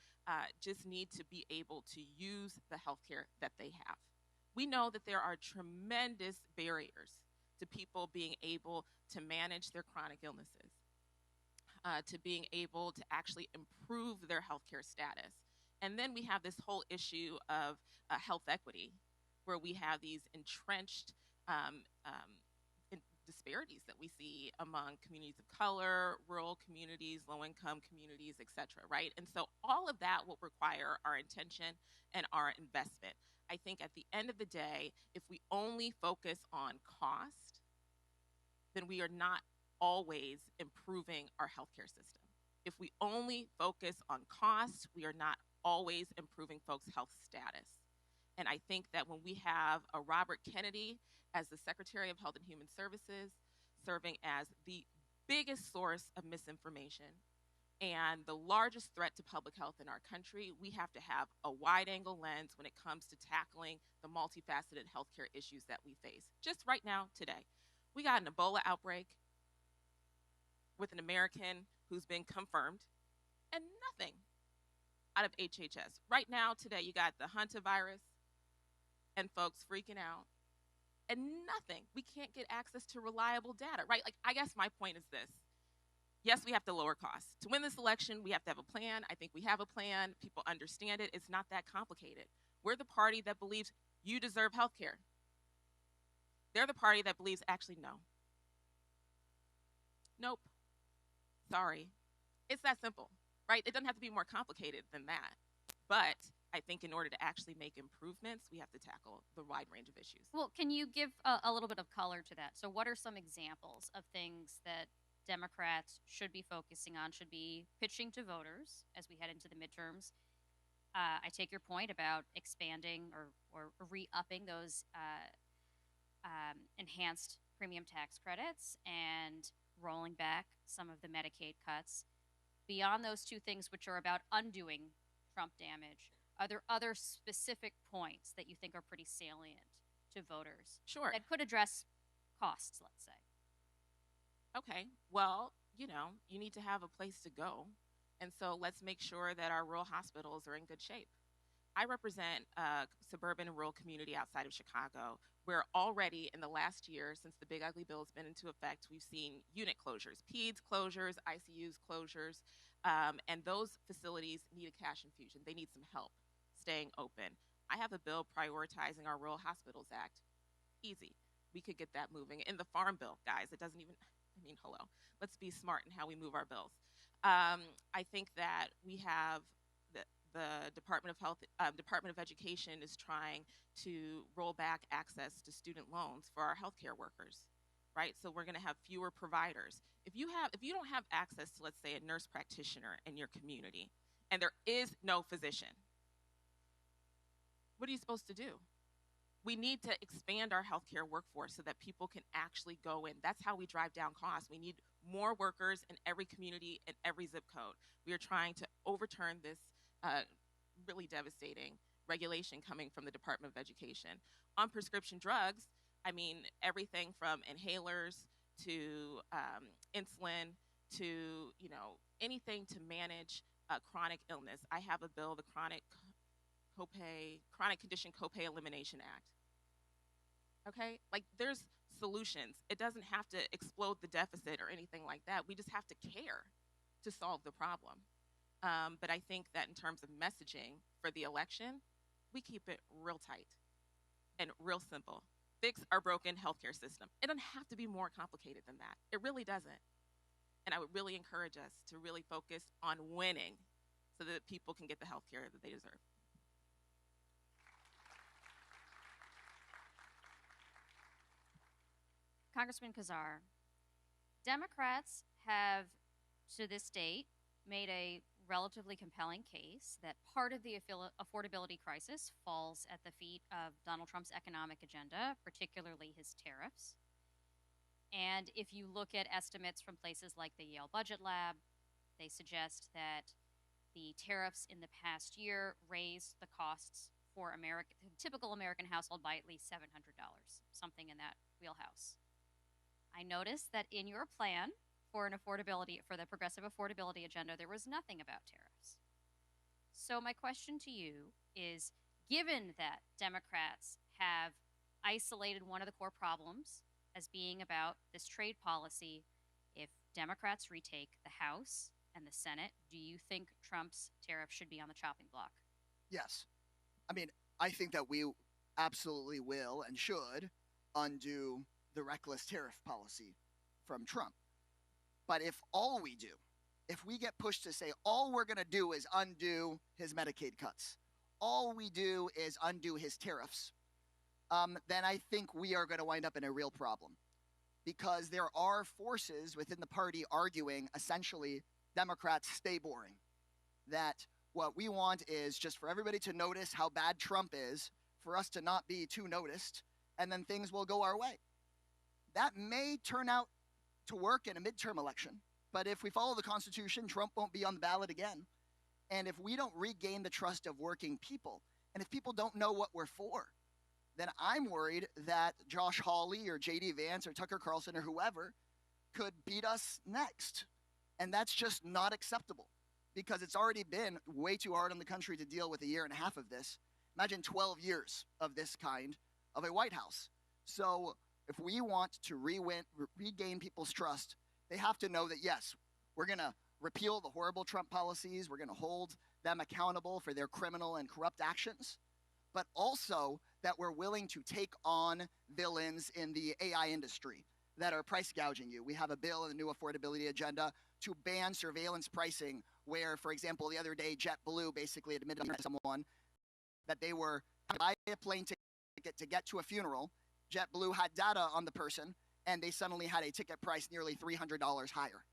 just need to be able to use the healthcare that they have. We know that there are tremendous barriers to people being able to manage their chronic illnesses, to being able to actually improve their healthcare status. And then we have this whole issue of health equity, where we have these entrenched disparities that we see among communities of color, rural communities, low-income communities, et cetera, right? And so all of that will require our intention and our investment. I think at the end of the day, if we only focus on cost, then we are not always improving our healthcare system. If we only focus on cost, we are not always improving folks' health status. And I think that when we have a Robert Kennedy as the Secretary of Health and Human Services, serving as the biggest source of misinformation and the largest threat to public health in our country, we have to have a wide-angle lens when it comes to tackling the multifaceted healthcare issues that we face. Just right now, today, we got an Ebola outbreak with an American who's been confirmed, and nothing out of HHS. Right now, today, you got the hantavirus and folks freaking out, and nothing. We can't get access to reliable data, right? Like, I guess my point is this. Yes, we have to lower costs. To win this election, we have to have a plan. I think we have a plan. People understand it. It's not that complicated. We're the party that believes you deserve health care. They're the party that believes, actually, no. Nope. Sorry. It's that simple, right? It doesn't have to be more complicated than that. But I think in order to actually make improvements, we have to tackle the wide range of issues. Well, can you give a little bit of color to that? So what are some examples of things that Democrats should be focusing on, should be pitching to voters as we head into the midterms, I take your point about expanding or re-upping those enhanced premium tax credits and rolling back some of the Medicaid cuts. Beyond those two things, which are about undoing Trump damage, are there other specific points that you think are pretty salient to voters? Sure. That could address costs, let's say. Okay, well, you need to have a place to go. And so let's make sure that our rural hospitals are in good shape. I represent a suburban and rural community outside of Chicago, where already in the last year, since the Big Ugly Bill has been into effect, we've seen unit closures, PEDS closures, ICUs closures, and those facilities need a cash infusion. They need some help staying open. I have a bill prioritizing our Rural Hospitals Act. Easy. We could get that moving. In the Farm Bill, guys, it doesn't even, hello. Let's be smart in how we move our bills. I think that we have the Department of Health, Department of Education is trying to roll back access to student loans for our healthcare workers, right? So we're going to have fewer providers. If you don't have access to, let's say, a nurse practitioner in your community, and there is no physician, what are you supposed to do? We need to expand our healthcare workforce so that people can actually go in. That's how we drive down costs. We need more workers in every community and every zip code. We are trying to overturn this really devastating regulation coming from the Department of Education. On prescription drugs, everything from inhalers to insulin to anything to manage chronic illness. I have a bill, the Chronic Condition Copay Elimination Act. Okay, there's solutions. It doesn't have to explode the deficit or anything like that. We just have to care to solve the problem. But I think that in terms of messaging for the election, we keep it real tight and real simple. Fix our broken healthcare system. It doesn't have to be more complicated than that. It really doesn't. And I would really encourage us to really focus on winning so that people can get the healthcare that they deserve. Congressman Kazar, Democrats have, to this date, made a relatively compelling case that part of the affordability crisis falls at the feet of Donald Trump's economic agenda, particularly his tariffs. And if you look at estimates from places like the Yale Budget Lab, they suggest that the tariffs in the past year raised the costs for a typical American household by at least $700, something in that wheelhouse. I noticed that in your plan for the progressive affordability agenda, there was nothing about tariffs. So my question to you is, given that Democrats have isolated one of the core problems as being about this trade policy, if Democrats retake the House and the Senate, do you think Trump's tariff should be on the chopping block? Yes. I think that we absolutely will and should undo the reckless tariff policy from Trump. But if we get pushed to say all we're going to do is undo his Medicaid cuts, all we do is undo his tariffs, then I think we are going to wind up in a real problem. Because there are forces within the party arguing, essentially, Democrats stay boring. That what we want is just for everybody to notice how bad Trump is, for us to not be too noticed, and then things will go our way. That may turn out to work in a midterm election, but if we follow the Constitution, Trump won't be on the ballot again. And if we don't regain the trust of working people, and if people don't know what we're for, then I'm worried that Josh Hawley or J.D. Vance or Tucker Carlson or whoever could beat us next. And that's just not acceptable because it's already been way too hard on the country to deal with a year and a half of this. Imagine 12 years of this kind of a White House. So if we want to regain people's trust, they have to know that, yes, we're going to repeal the horrible Trump policies. We're going to hold them accountable for their criminal and corrupt actions, but also that we're willing to take on villains in the AI industry that are price gouging you. We have a bill in the new affordability agenda to ban surveillance pricing where, for example, the other day, JetBlue basically admitted to someone that they were buying a plane ticket to get to a funeral. JetBlue had data on the person, and they suddenly had a ticket price nearly $300 higher.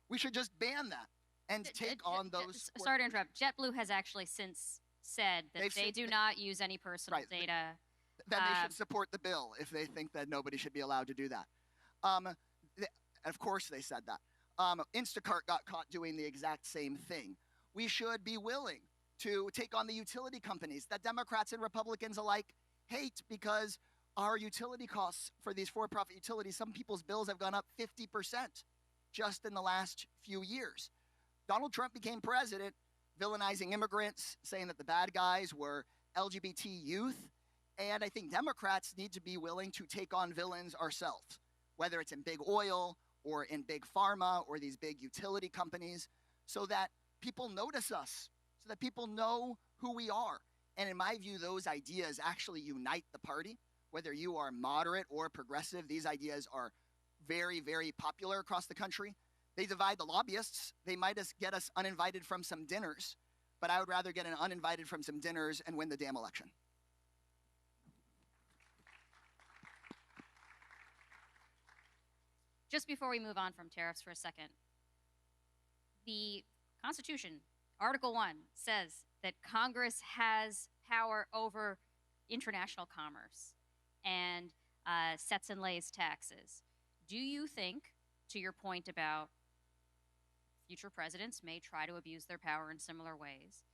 We should just ban that and take on those. Sorry to interrupt. JetBlue has actually since said that they do not use any personal data. Then they should support the bill if they think that nobody should be allowed to do that. Of course they said that. Instacart got caught doing the exact same thing. We should be willing to take on the utility companies that Democrats and Republicans alike hate, because our utility costs for these for-profit utilities, some people's bills have gone up 50% just in the last few years. Donald Trump became president villainizing immigrants, saying that the bad guys were LGBT youth. And I think Democrats need to be willing to take on villains ourselves, whether it's in big oil or in big pharma or these big utility companies, so that people notice us, so that people know who we are. And in my view, those ideas actually unite the party. Whether you are moderate or progressive, these ideas are very, very popular across the country. They divide the lobbyists. They might get us uninvited from some dinners, but I would rather get uninvited from some dinners and win the damn election. Just before we move on from tariffs for a second, the Constitution, Article 1, says that Congress has power over international commerce and sets and lays taxes. Do you think, to your point about future presidents may try to abuse their power in similar ways,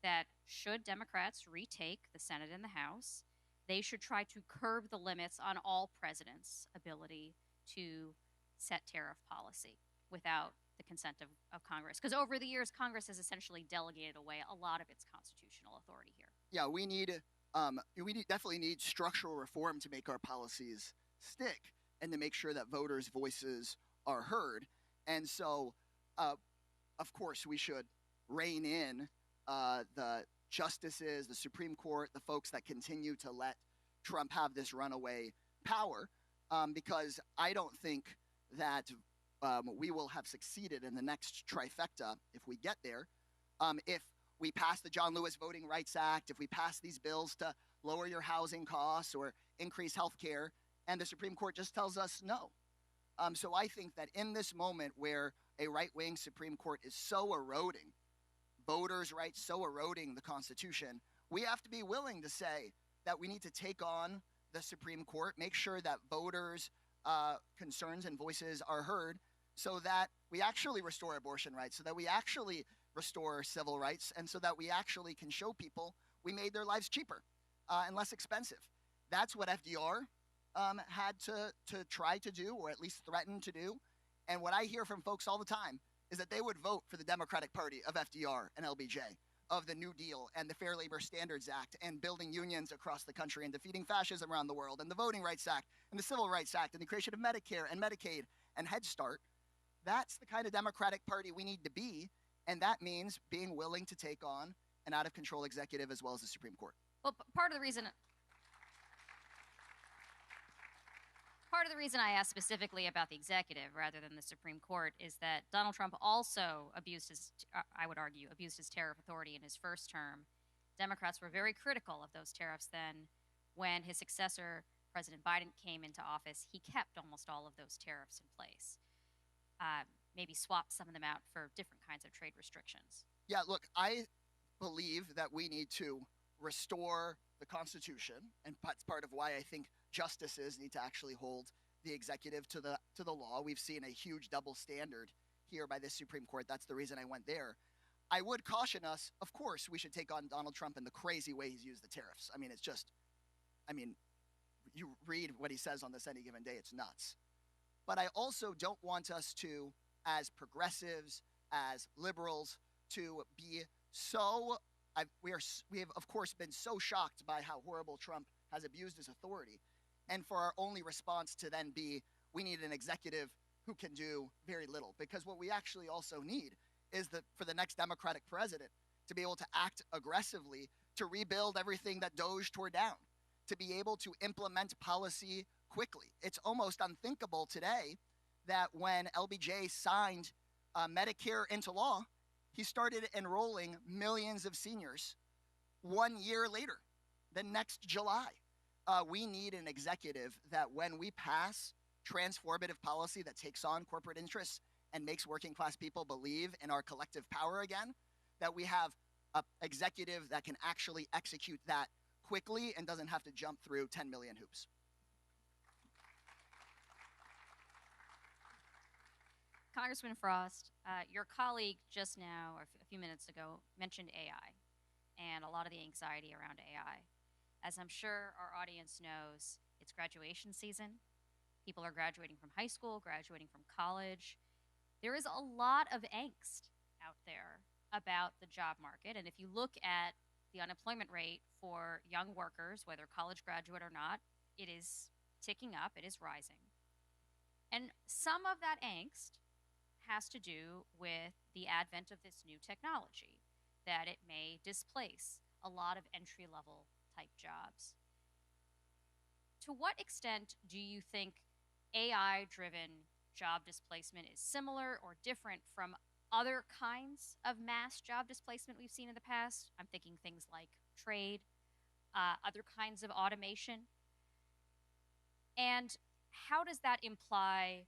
that should Democrats retake the Senate and the House, they should try to curb the limits on all presidents' ability to set tariff policy without the consent of Congress? Because over the years, Congress has essentially delegated away a lot of its constitutional authority here. Yeah, we definitely need structural reform to make our policies stick and to make sure that voters' voices are heard. And so, of course, we should rein in the justices, the Supreme Court, the folks that continue to let Trump have this runaway power, because I don't think that we will have succeeded in the next trifecta if we get there. If we pass the John Lewis Voting Rights Act, if we pass these bills to lower your housing costs or increase health care, and the Supreme Court just tells us no. So I think that in this moment where a right-wing Supreme Court is so eroding voters' rights, so eroding the Constitution, we have to be willing to say that we need to take on the Supreme Court, make sure that voters' concerns and voices are heard, so that we actually restore abortion rights, so that we actually restore civil rights, and so that we actually can show people we made their lives cheaper and less expensive. That's what FDR had to try to do, or at least threaten to do. And what I hear from folks all the time is that they would vote for the Democratic Party of FDR and LBJ, of the New Deal and the Fair Labor Standards Act and building unions across the country and defeating fascism around the world, and the Voting Rights Act and the Civil Rights Act and the creation of Medicare and Medicaid and Head Start. That's the kind of Democratic Party we need to be, and that means being willing to take on an out-of-control executive as well as the Supreme Court. Well, part of the reason I asked specifically about the executive rather than the Supreme Court is that Donald Trump also abused his tariff authority in his first term. Democrats were very critical of those tariffs then. When his successor, President Biden, came into office, he kept almost all of those tariffs in place. Maybe swapped some of them out for different kinds of trade restrictions. Yeah, look, I believe that we need to restore the Constitution, and that's part of why I think justices need to actually hold the executive to the law. We've seen a huge double standard here by the Supreme Court. That's the reason I went there. I would caution us, of course, we should take on Donald Trump in the crazy way he's used the tariffs. You read what he says on this any given day, it's nuts. But I also don't want us to, as progressives, as liberals, to be so, we have, of course, been so shocked by how horrible Trump has abused his authority. And for our only response to then be, we need an executive who can do very little. Because what we actually also need is for the next Democratic president to be able to act aggressively to rebuild everything that Doge tore down, to be able to implement policy quickly. It's almost unthinkable today that when LBJ signed Medicare into law, he started enrolling millions of seniors 1 year later, the next July. We need an executive that when we pass transformative policy that takes on corporate interests and makes working class people believe in our collective power again, that we have a executive that can actually execute that quickly and doesn't have to jump through 10 million hoops. Congressman Frost, your colleague just now, or a few minutes ago, mentioned AI and a lot of the anxiety around AI. As I'm sure our audience knows, it's graduation season. People are graduating from high school, graduating from college. There is a lot of angst out there about the job market. And if you look at the unemployment rate for young workers, whether college graduate or not, it is ticking up, it is rising. And some of that angst has to do with the advent of this new technology, that it may displace a lot of entry-level type jobs. To what extent do you think AI-driven job displacement is similar or different from other kinds of mass job displacement we've seen in the past? I'm thinking things like trade, other kinds of automation. And how does that imply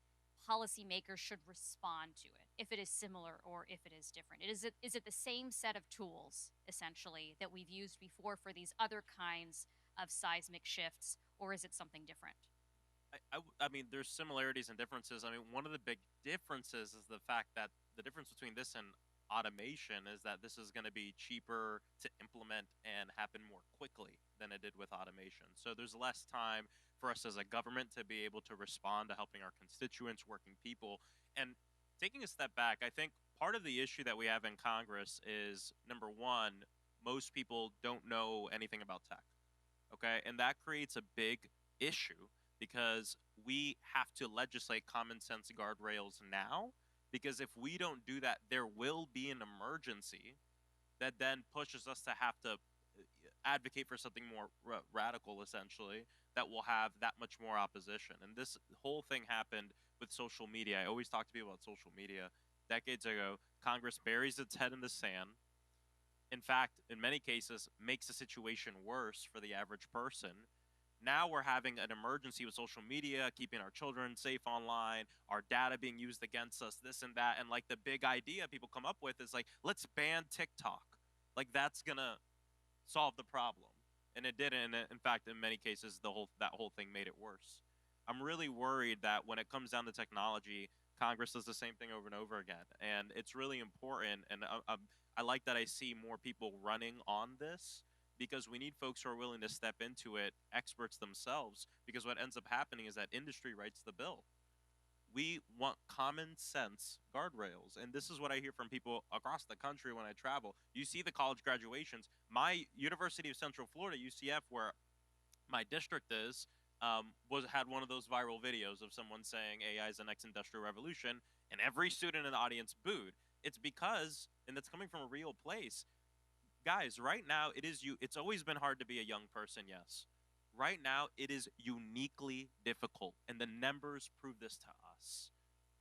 policymakers should respond to it, if it is similar or if it is different? Is it the same set of tools, essentially, that we've used before for these other kinds of seismic shifts, or is it something different? I mean, there's similarities and differences. I mean, one of the big differences is the fact that the difference between this and automation is that this is going to be cheaper to implement and happen more quickly than it did with automation. So there's less time for us as a government to be able to respond to helping our constituents, working people. And taking a step back, I think part of the issue that we have in Congress is, number one, most people don't know anything about tech. Okay? And that creates a big issue because we have to legislate common sense guardrails now. Because if we don't do that, there will be an emergency that then pushes us to have to advocate for something more radical, essentially, that will have that much more opposition. And this whole thing happened with social media. I always talk to people about social media. Decades ago, Congress buries its head in the sand. In fact, in many cases, makes the situation worse for the average person. Now we're having an emergency with social media, keeping our children safe online, our data being used against us, this and that. And like the big idea people come up with is like, let's ban TikTok. Like that's gonna solve the problem. And it didn't. In fact, in many cases, that whole thing made it worse. I'm really worried that when it comes down to technology, Congress does the same thing over and over again. And it's really important. And I like that I see more people running on this, because we need folks who are willing to step into it, experts themselves, because what ends up happening is that industry writes the bill. We want common sense guardrails. And this is what I hear from people across the country when I travel. You see the college graduations. My University of Central Florida, UCF, where my district is, had one of those viral videos of someone saying AI is the next industrial revolution, and every student in the audience booed. It's because, and it's coming from a real place, guys, right now it's always been hard to be a young person, yes. Right now it is uniquely difficult, and the numbers prove this to us.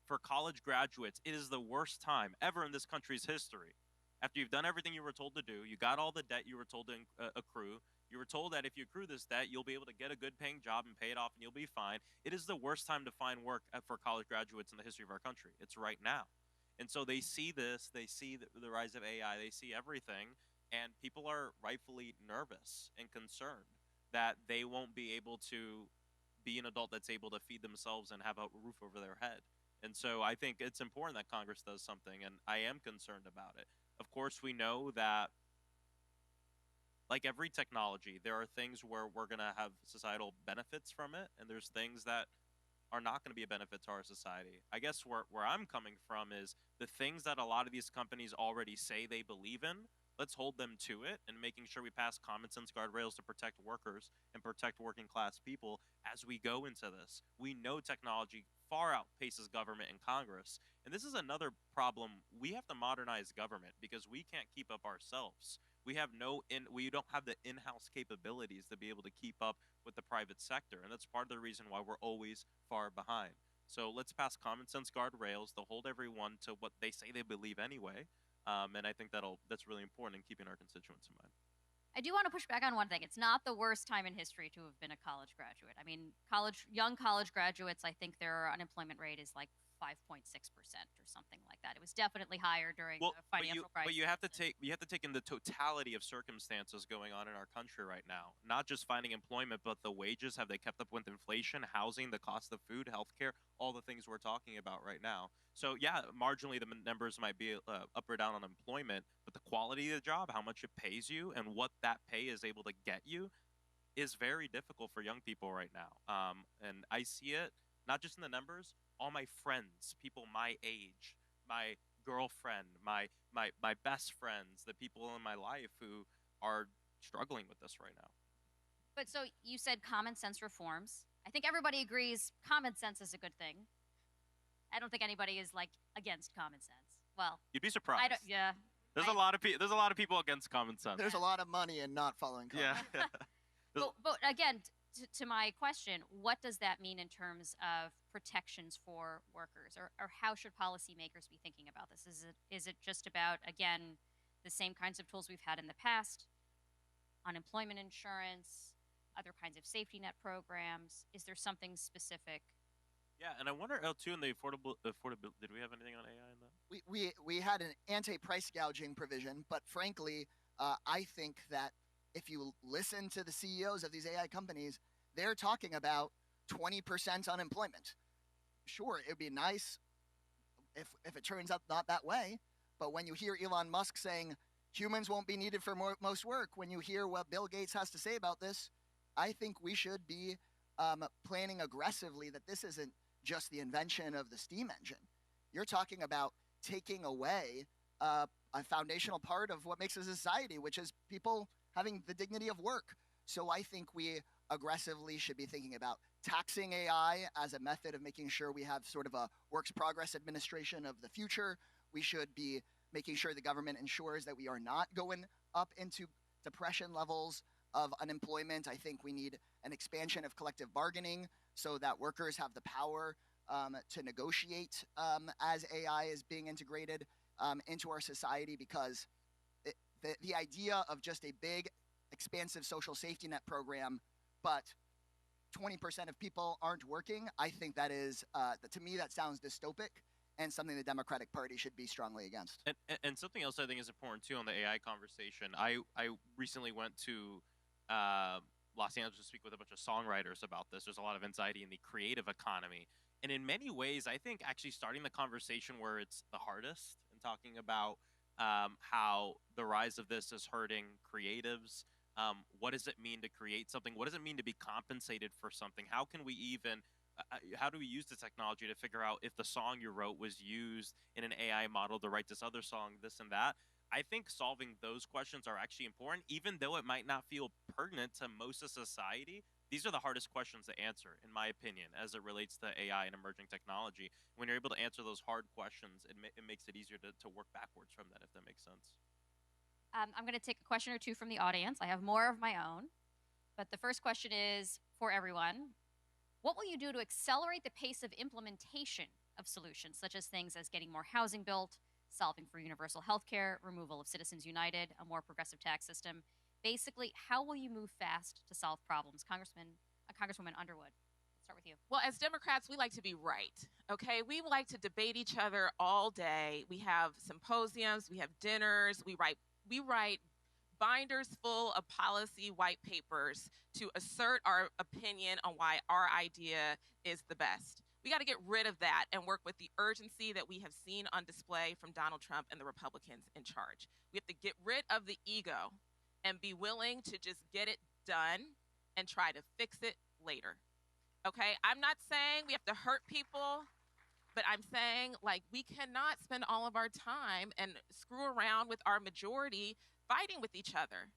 For college graduates, it is the worst time ever in this country's history. After you've done everything you were told to do, you got all the debt you were told to accrue, you were told that if you accrue this debt, you'll be able to get a good paying job and pay it off and you'll be fine. It is the worst time to find work for college graduates in the history of our country. It's right now. And so they see this, they see the rise of AI, they see everything, and people are rightfully nervous and concerned that they won't be able to be an adult that's able to feed themselves and have a roof over their head. And so I think it's important that Congress does something, and I am concerned about it. Of course, we know that, like every technology, there are things where we're going to have societal benefits from it, and there's things that are not going to be a benefit to our society. I guess where I'm coming from is the things that a lot of these companies already say they believe in, let's hold them to it, and making sure we pass common sense guardrails to protect workers and protect working class people as we go into this. We know technology far outpaces government and Congress. And this is another problem. We have to modernize government because we can't keep up ourselves. We don't have the in-house capabilities to be able to keep up with the private sector. And that's part of the reason why we're always far behind. So let's pass common sense guardrails to hold everyone to what they say they believe anyway. And I think that's really important in keeping our constituents in mind. I do want to push back on one thing. It's not the worst time in history to have been a college graduate. I mean, young college graduates, I think their unemployment rate is like 5.6% or something like that. It was definitely higher during the financial crisis. But you have to take in the totality of circumstances going on in our country right now. Not just finding employment, but the wages. Have they kept up with inflation, housing, the cost of food, healthcare, all the things we're talking about right now. So yeah, marginally the numbers might be up or down on employment, but the quality of the job, how much it pays you, and what that pay is able to get you, is very difficult for young people right now. And I see it not just in the numbers. All my friends, people my age, my girlfriend, my best friends, the people in my life who are struggling with this right now. But so you said common sense reforms. I think everybody agrees common sense is a good thing. I don't think anybody is like against common sense. Well, you'd be surprised. Yeah. There's a lot of people against common sense. There's a lot of money in not following common sense. Yeah. But again, to my question, what does that mean in terms of protections for workers, or how should policymakers be thinking about this? Is it just about, again, the same kinds of tools we've had in the past, unemployment insurance, other kinds of safety net programs? Is there something specific? Yeah, and I wonder, L2, in the affordability, did we have anything on AI in that? We had an anti-price gouging provision, but frankly, I think that if you listen to the CEOs of these AI companies, they're talking about 20% unemployment. Sure, it would be nice if it turns out not that way, but when you hear Elon Musk saying humans won't be needed for most work, when you hear what Bill Gates has to say about this, I think we should be planning aggressively that this isn't just the invention of the steam engine. You're talking about taking away a foundational part of what makes a society, which is people having the dignity of work. So I think we aggressively should be thinking about taxing AI as a method of making sure we have sort of a works progress administration of the future. We should be making sure the government ensures that we are not going up into depression levels of unemployment. I think we need an expansion of collective bargaining so that workers have the power to negotiate as AI is being integrated into our society, because the idea of just a big, expansive social safety net program, but 20% of people aren't working, I think that is, to me, that sounds dystopic and something the Democratic Party should be strongly against. And something else I think is important, too, on the AI conversation. I recently went to Los Angeles to speak with a bunch of songwriters about this. There's a lot of anxiety in the creative economy. And in many ways, I think actually starting the conversation where it's the hardest and talking about how the rise of this is hurting creatives. What does it mean to create something? What does it mean to be compensated for something? How can we even, how do we use the technology to figure out if the song you wrote was used in an AI model to write this other song, this and that? I think solving those questions are actually important, even though it might not feel pertinent to most of society. These are the hardest questions to answer, in my opinion, as it relates to AI and emerging technology. When you're able to answer those hard questions, it makes it easier to work backwards from that, if that makes sense. I'm going to take a question or two from the audience. I have more of my own. But the first question is for everyone. What will you do to accelerate the pace of implementation of solutions, such as things as getting more housing built, solving for universal health care, removal of Citizens United, a more progressive tax system? Basically, how will you move fast to solve problems? Congresswoman Underwood, let's start with you. Well, as Democrats, we like to be right, okay? We like to debate each other all day. We have symposiums, we have dinners, we write binders full of policy white papers to assert our opinion on why our idea is the best. We got to get rid of that and work with the urgency that we have seen on display from Donald Trump and the Republicans in charge. We have to get rid of the ego and be willing to just get it done and try to fix it later. Okay? I'm not saying we have to hurt people, but I'm saying, like, we cannot spend all of our time and screw around with our majority fighting with each other.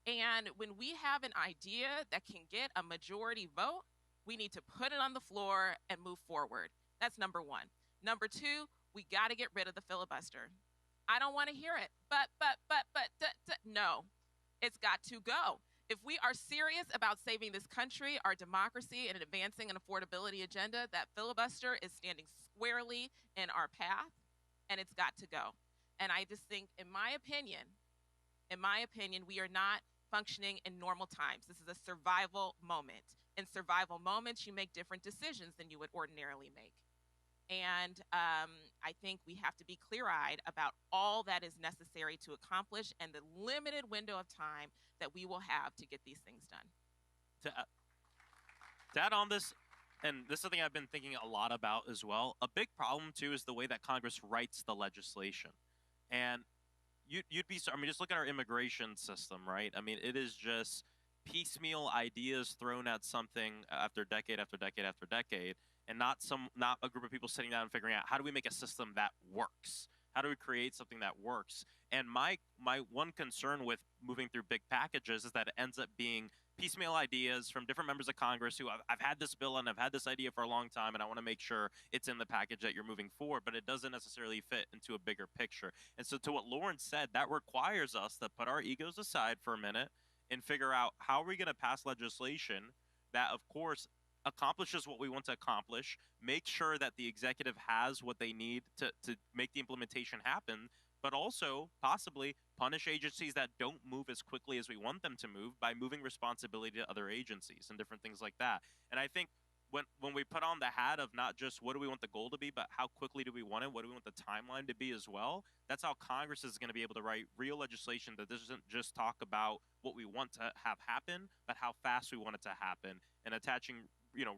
And when we have an idea that can get a majority vote, we need to put it on the floor and move forward. That's number one. Number two, we got to get rid of the filibuster. I don't want to hear it, but, no. It's got to go. If we are serious about saving this country, our democracy, and advancing an affordability agenda, that filibuster is standing squarely in our path, and it's got to go. And I just think, in my opinion, we are not functioning in normal times. This is a survival moment. In survival moments, you make different decisions than you would ordinarily make. And I think we have to be clear-eyed about all that is necessary to accomplish and the limited window of time that we will have to get these things done. To add on this, and this is something I've been thinking a lot about as well, a big problem too is the way that Congress writes the legislation. And you'd be, I mean, just look at our immigration system, right? I mean, it is just piecemeal ideas thrown at something after decade after decade after decade, and not a group of people sitting down and figuring out how do we make a system that works? How do we create something that works? And my one concern with moving through big packages is that it ends up being piecemeal ideas from different members of Congress who I've had this bill and I've had this idea for a long time, and I want to make sure it's in the package that you're moving forward, but it doesn't necessarily fit into a bigger picture. And so to what Lauren said, that requires us to put our egos aside for a minute and figure out how are we going to pass legislation that, of course, accomplishes what we want to accomplish, make sure that the executive has what they need to make the implementation happen, but also possibly punish agencies that don't move as quickly as we want them to move by moving responsibility to other agencies and different things like that. And I think when we put on the hat of not just what do we want the goal to be, but how quickly do we want it, what do we want the timeline to be as well, that's how Congress is going to be able to write real legislation that doesn't just talk about what we want to have happen, but how fast we want it to happen, and attaching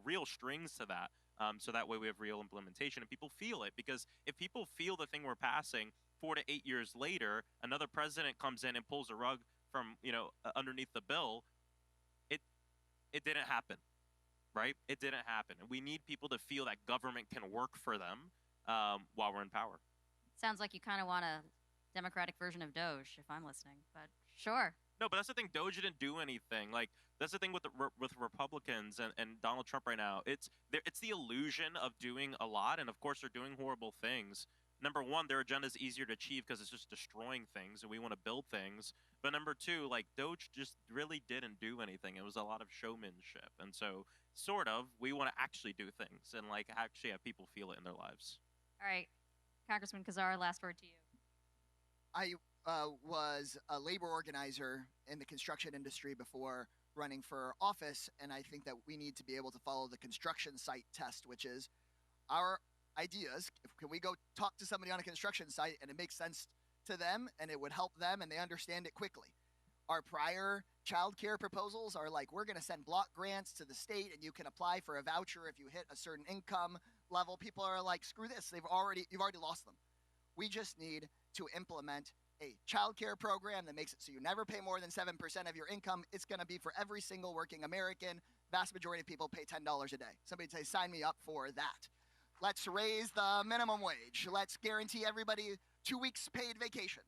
real strings to that. So that way we have real implementation and people feel it. Because if people feel the thing we're passing 4 to 8 years later, another president comes in and pulls a rug from underneath the bill, it didn't happen, right? It didn't happen. And we need people to feel that government can work for them while we're in power. Sounds like you kind of want a Democratic version of Doge, if I'm listening, but sure. No, but that's the thing. Doge didn't do anything. Like, that's the thing with with Republicans and Donald Trump right now. It's the illusion of doing a lot, and of course they're doing horrible things. Number one, their agenda is easier to achieve because it's just destroying things, and we want to build things. But number two, like, Doge just really didn't do anything. It was a lot of showmanship, and so sort of we want to actually do things and like actually have people feel it in their lives. All right, Congressman Kazar, last word to you. I was a labor organizer in the construction industry before running for office, and I think that we need to be able to follow the construction site test, which is our ideas. Can we go talk to somebody on a construction site and it makes sense to them and it would help them and they understand it quickly? Our prior child care proposals are like, we're going to send block grants to the state and you can apply for a voucher if you hit a certain income level. People are like, screw this. You've already lost them. We just need to implement a child care program that makes it so you never pay more than 7% of your income. It's going to be for every single working American. Vast majority of people pay $10 a day. Somebody say, sign me up for that. Let's raise the minimum wage. Let's guarantee everybody 2 weeks paid vacation.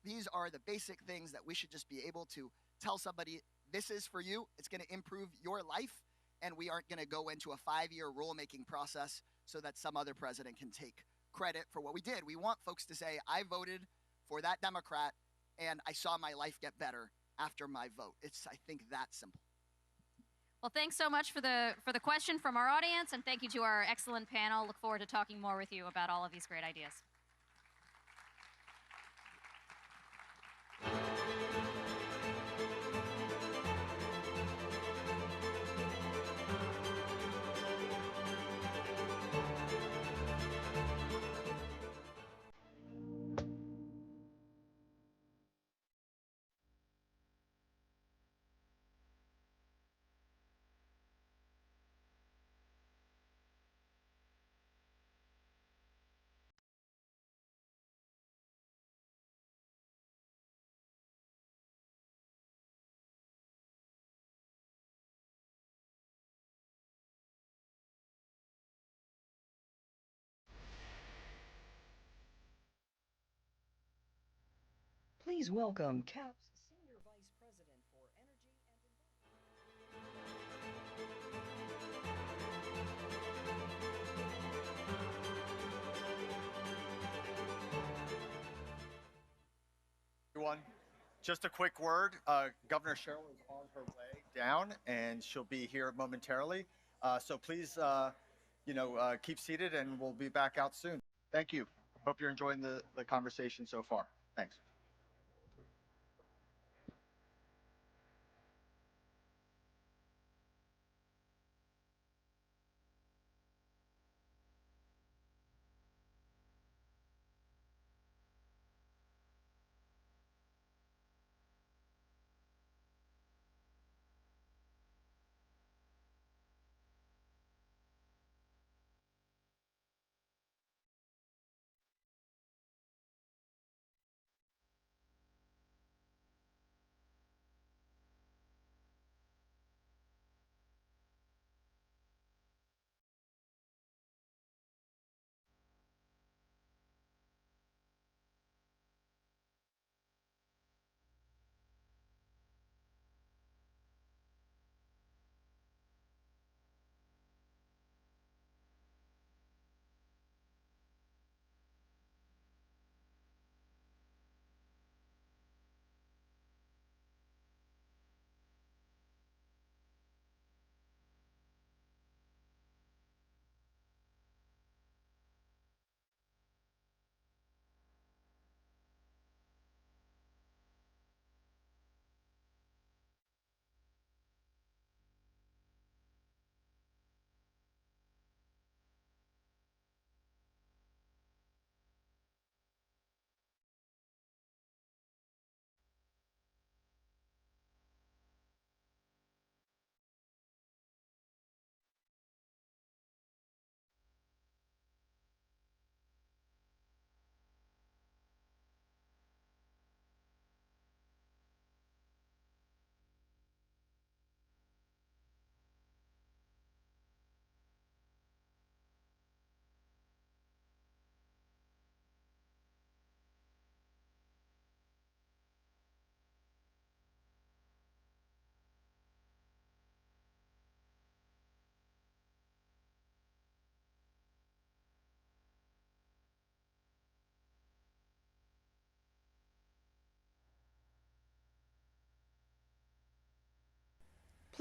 These are the basic things that we should just be able to tell somebody, this is for you. It's going to improve your life. And we aren't going to go into a 5-year rulemaking process so that some other president can take credit for what we did. We want folks to say, I voted for that Democrat and I saw my life get better after my vote. It's, I think, that simple. Well, thanks so much for the question from our audience, and thank you to our excellent panel. Look forward to talking more with you about all of these great ideas. Please welcome CAP's Senior Vice President for Energy and Everyone, just a quick word. Governor Sherrill is on her way down, and she'll be here momentarily. So please, keep seated, and we'll be back out soon. Thank you. Hope you're enjoying the conversation so far. Thanks.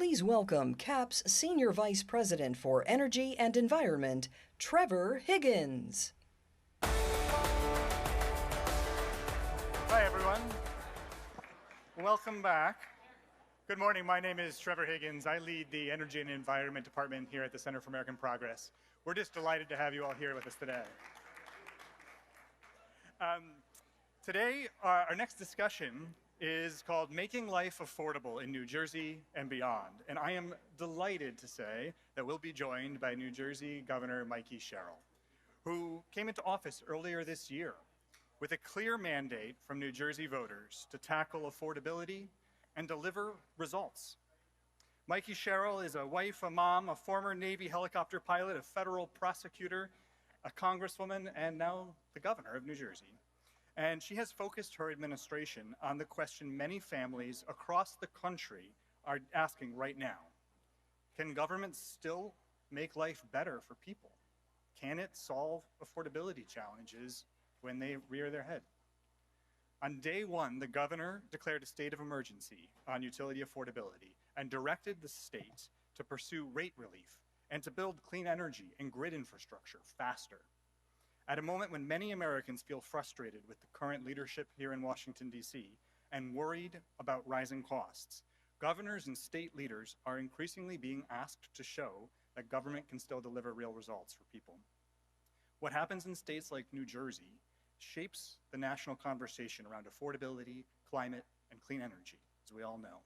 Please welcome CAP's Senior Vice President for Energy and Environment, Trevor Higgins. Hi, everyone. Welcome back. Good morning. My name is Trevor Higgins. I lead the Energy and Environment Department here at the Center for American Progress. We're just delighted to have you all here with us today. Today, our next discussion is called Making Life Affordable in New Jersey and Beyond. And I am delighted to say that we'll be joined by New Jersey Governor Mikie Sherrill, who came into office earlier this year with a clear mandate from New Jersey voters to tackle affordability and deliver results. Mikie Sherrill is a wife, a mom, a former Navy helicopter pilot, a federal prosecutor, a congresswoman, and now the governor of New Jersey. And she has focused her administration on the question many families across the country are asking right now. Can government still make life better for people? Can it solve affordability challenges when they rear their head? On day one, the governor declared a state of emergency on utility affordability and directed the state to pursue rate relief and to build clean energy and grid infrastructure faster. At a moment when many Americans feel frustrated with the current leadership here in Washington, D.C., and worried about rising costs, governors and state leaders are increasingly being asked to show that government can still deliver real results for people. What happens in states like New Jersey shapes the national conversation around affordability, climate, and clean energy, as we all know.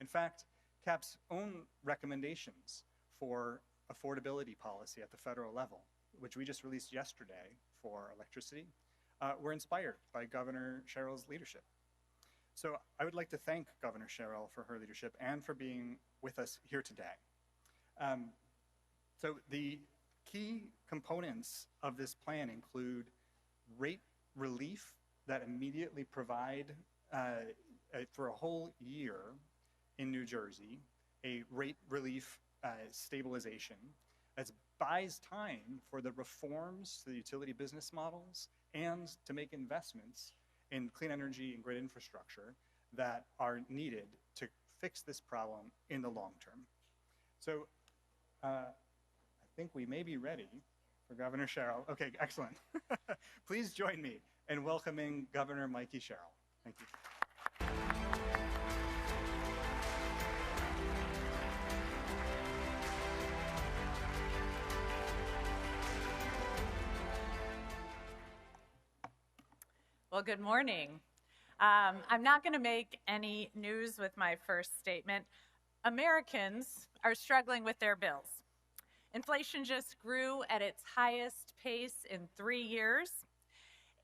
In fact, CAP's own recommendations for affordability policy at the federal level, which we just released yesterday for electricity, were inspired by Governor Sherrill's leadership. So I would like to thank Governor Sherrill for her leadership and for being with us here today. So the key components of this plan include rate relief that immediately provide for a whole year in New Jersey, a rate relief stabilization that buys time for the reforms to the utility business models and to make investments in clean energy and grid infrastructure that are needed to fix this problem in the long term. So I think we may be ready for Governor Sherrill. Okay, excellent. Please join me in welcoming Governor Mikie Sherrill. Thank you. Well, good morning. I'm not going to make any news with my first statement. Americans are struggling with their bills. Inflation just grew at its highest pace in 3 years,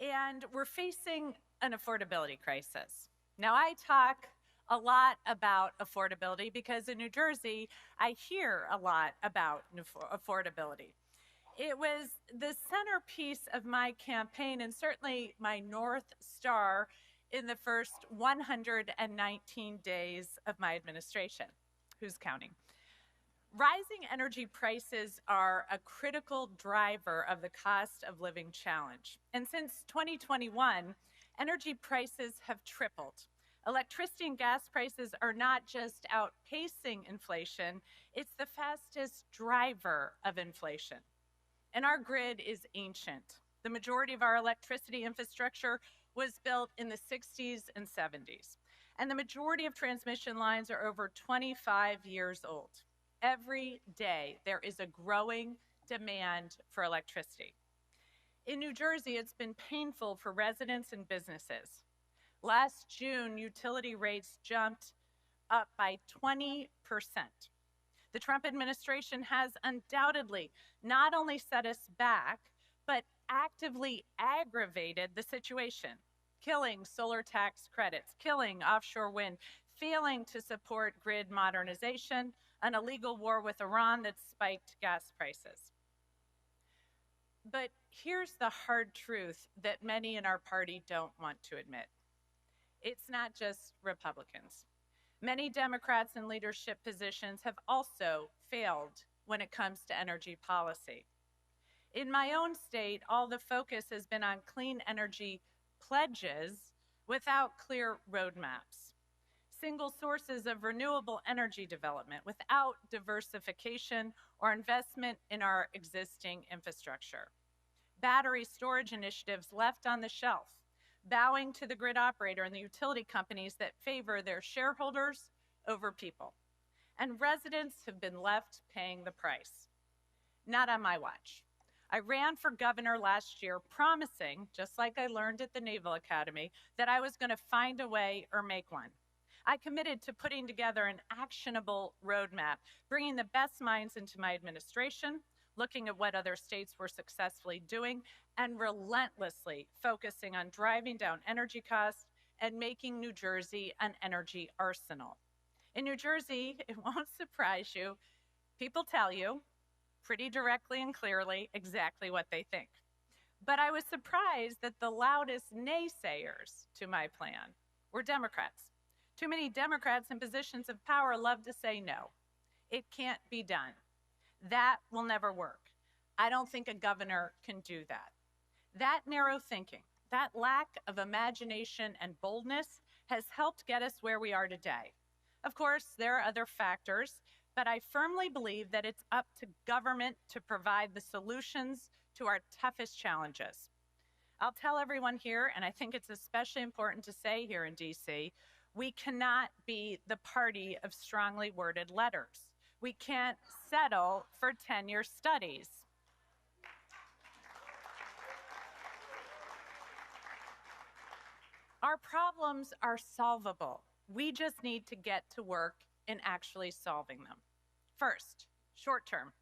and we're facing an affordability crisis. Now, I talk a lot about affordability because in New Jersey, I hear a lot about affordability. It was the centerpiece of my campaign and certainly my North Star in the first 119 days of my administration. Who's counting? Rising energy prices are a critical driver of the cost of living challenge. And since 2021, energy prices have tripled. Electricity and gas prices are not just outpacing inflation, it's the fastest driver of inflation. And our grid is ancient. The majority of our electricity infrastructure was built in the 60s and 70s. And the majority of transmission lines are over 25 years old. Every day, there is a growing demand for electricity. In New Jersey, it's been painful for residents and businesses. Last June, utility rates jumped up by 20%. The Trump administration has undoubtedly not only set us back, but actively aggravated the situation, killing solar tax credits, killing offshore wind, failing to support grid modernization, an illegal war with Iran that spiked gas prices. But here's the hard truth that many in our party don't want to admit. It's not just Republicans. Many Democrats in leadership positions have also failed when it comes to energy policy. In my own state, all the focus has been on clean energy pledges without clear roadmaps. single sources of renewable energy development without diversification or investment in our existing infrastructure. Battery storage initiatives left on the shelf, bowing to the grid operator and the utility companies that favor their shareholders over people. And residents have been left paying the price. Not on my watch. I ran for governor last year promising, just like I learned at the Naval Academy, that I was going to find a way or make one. I committed to putting together an actionable roadmap, bringing the best minds into my administration, looking at what other states were successfully doing, and relentlessly focusing on driving down energy costs and making New Jersey an energy arsenal. In New Jersey, it won't surprise you, people tell you pretty directly and clearly exactly what they think. But I was surprised that the loudest naysayers to my plan were Democrats. Too many Democrats in positions of power love to say no. It can't be done. That will never work. I don't think a governor can do that. That narrow thinking, that lack of imagination and boldness has helped get us where we are today. Of course, there are other factors, but I firmly believe that it's up to government to provide the solutions to our toughest challenges. I'll tell everyone here, and I think it's especially important to say here in DC, we cannot be the party of strongly worded letters. We can't settle for 10-year studies. Our problems are solvable. We just need to get to work in actually solving them. First, short term,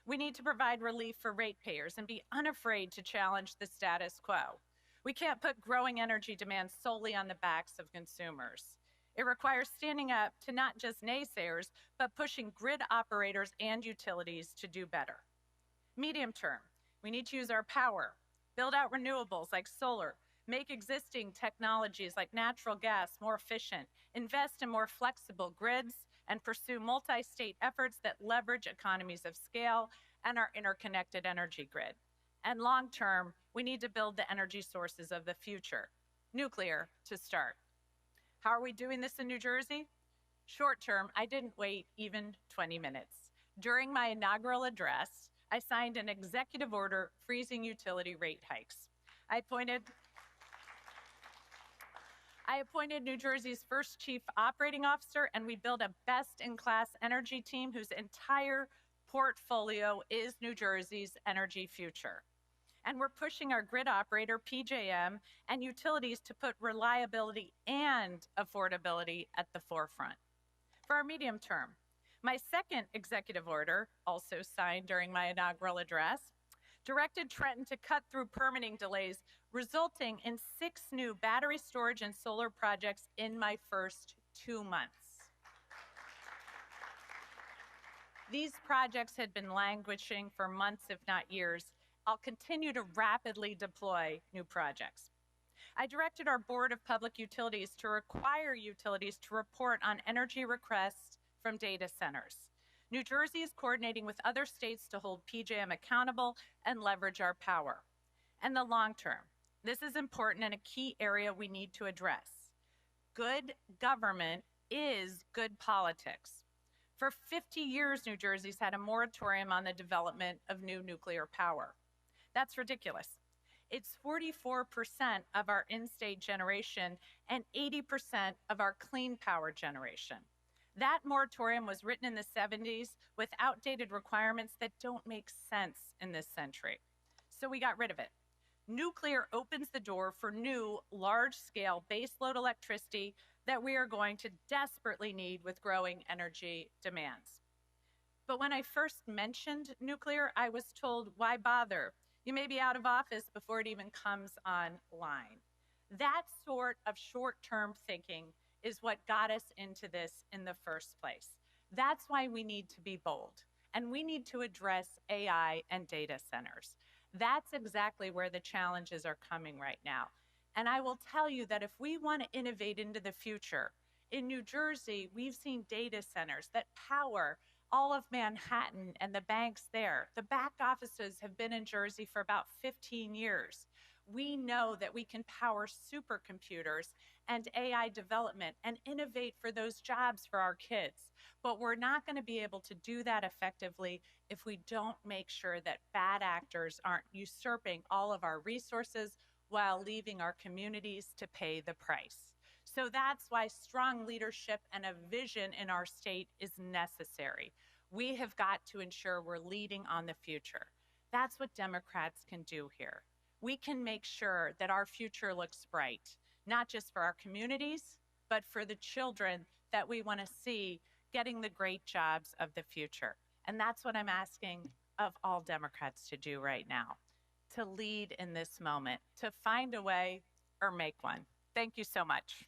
we need to provide relief for ratepayers and be unafraid to challenge the status quo. We can't put growing energy demand solely on the backs of consumers. It requires standing up to not just naysayers, but pushing grid operators and utilities to do better. Medium term, we need to use our power, build out renewables like solar, make existing technologies like natural gas more efficient, invest in more flexible grids, and pursue multi-state efforts that leverage economies of scale and our interconnected energy grid. And long term, we need to build the energy sources of the future. Nuclear to start. How are we doing this in New Jersey? Short term, I didn't wait even 20 minutes. During my inaugural address, I signed an executive order freezing utility rate hikes. I appointed New Jersey's first chief operating officer, and we built a best-in-class energy team whose entire portfolio is New Jersey's energy future. And we're pushing our grid operator, PJM, and utilities to put reliability and affordability at the forefront. For our medium term, my second executive order, also signed during my inaugural address, directed Trenton to cut through permitting delays, resulting in 6 new battery storage and solar projects in my first 2 months. These projects had been languishing for months, if not years. I'll continue to rapidly deploy new projects. I directed our Board of Public Utilities to require utilities to report on energy requests from data centers. New Jersey is coordinating with other states to hold PJM accountable and leverage our power. And the long term, this is important and a key area we need to address. Good government is good politics. For 50 years, New Jersey's had a moratorium on the development of new nuclear power. That's ridiculous. It's 44% of our in-state generation and 80% of our clean power generation. That moratorium was written in the 70s with outdated requirements that don't make sense in this century. So we got rid of it. Nuclear opens the door for new, large-scale baseload electricity that we are going to desperately need with growing energy demands. But when I first mentioned nuclear, I was told, why bother? You may be out of office before it even comes online. That sort of short-term thinking is what got us into this in the first place. That's why we need to be bold, and we need to address AI and data centers. That's exactly where the challenges are coming right now. And I will tell you that if we want to innovate into the future, in New Jersey, we've seen data centers that power all of Manhattan and the banks there. The back offices have been in Jersey for about 15 years. We know that we can power supercomputers and AI development and innovate for those jobs for our kids. But we're not going to be able to do that effectively if we don't make sure that bad actors aren't usurping all of our resources while leaving our communities to pay the price. So that's why strong leadership and a vision in our state is necessary. We have got to ensure we're leading on the future. That's what Democrats can do here. We can make sure that our future looks bright, not just for our communities, but for the children that we want to see getting the great jobs of the future. And that's what I'm asking of all Democrats to do right now, to lead in this moment, to find a way or make one. Thank you so much.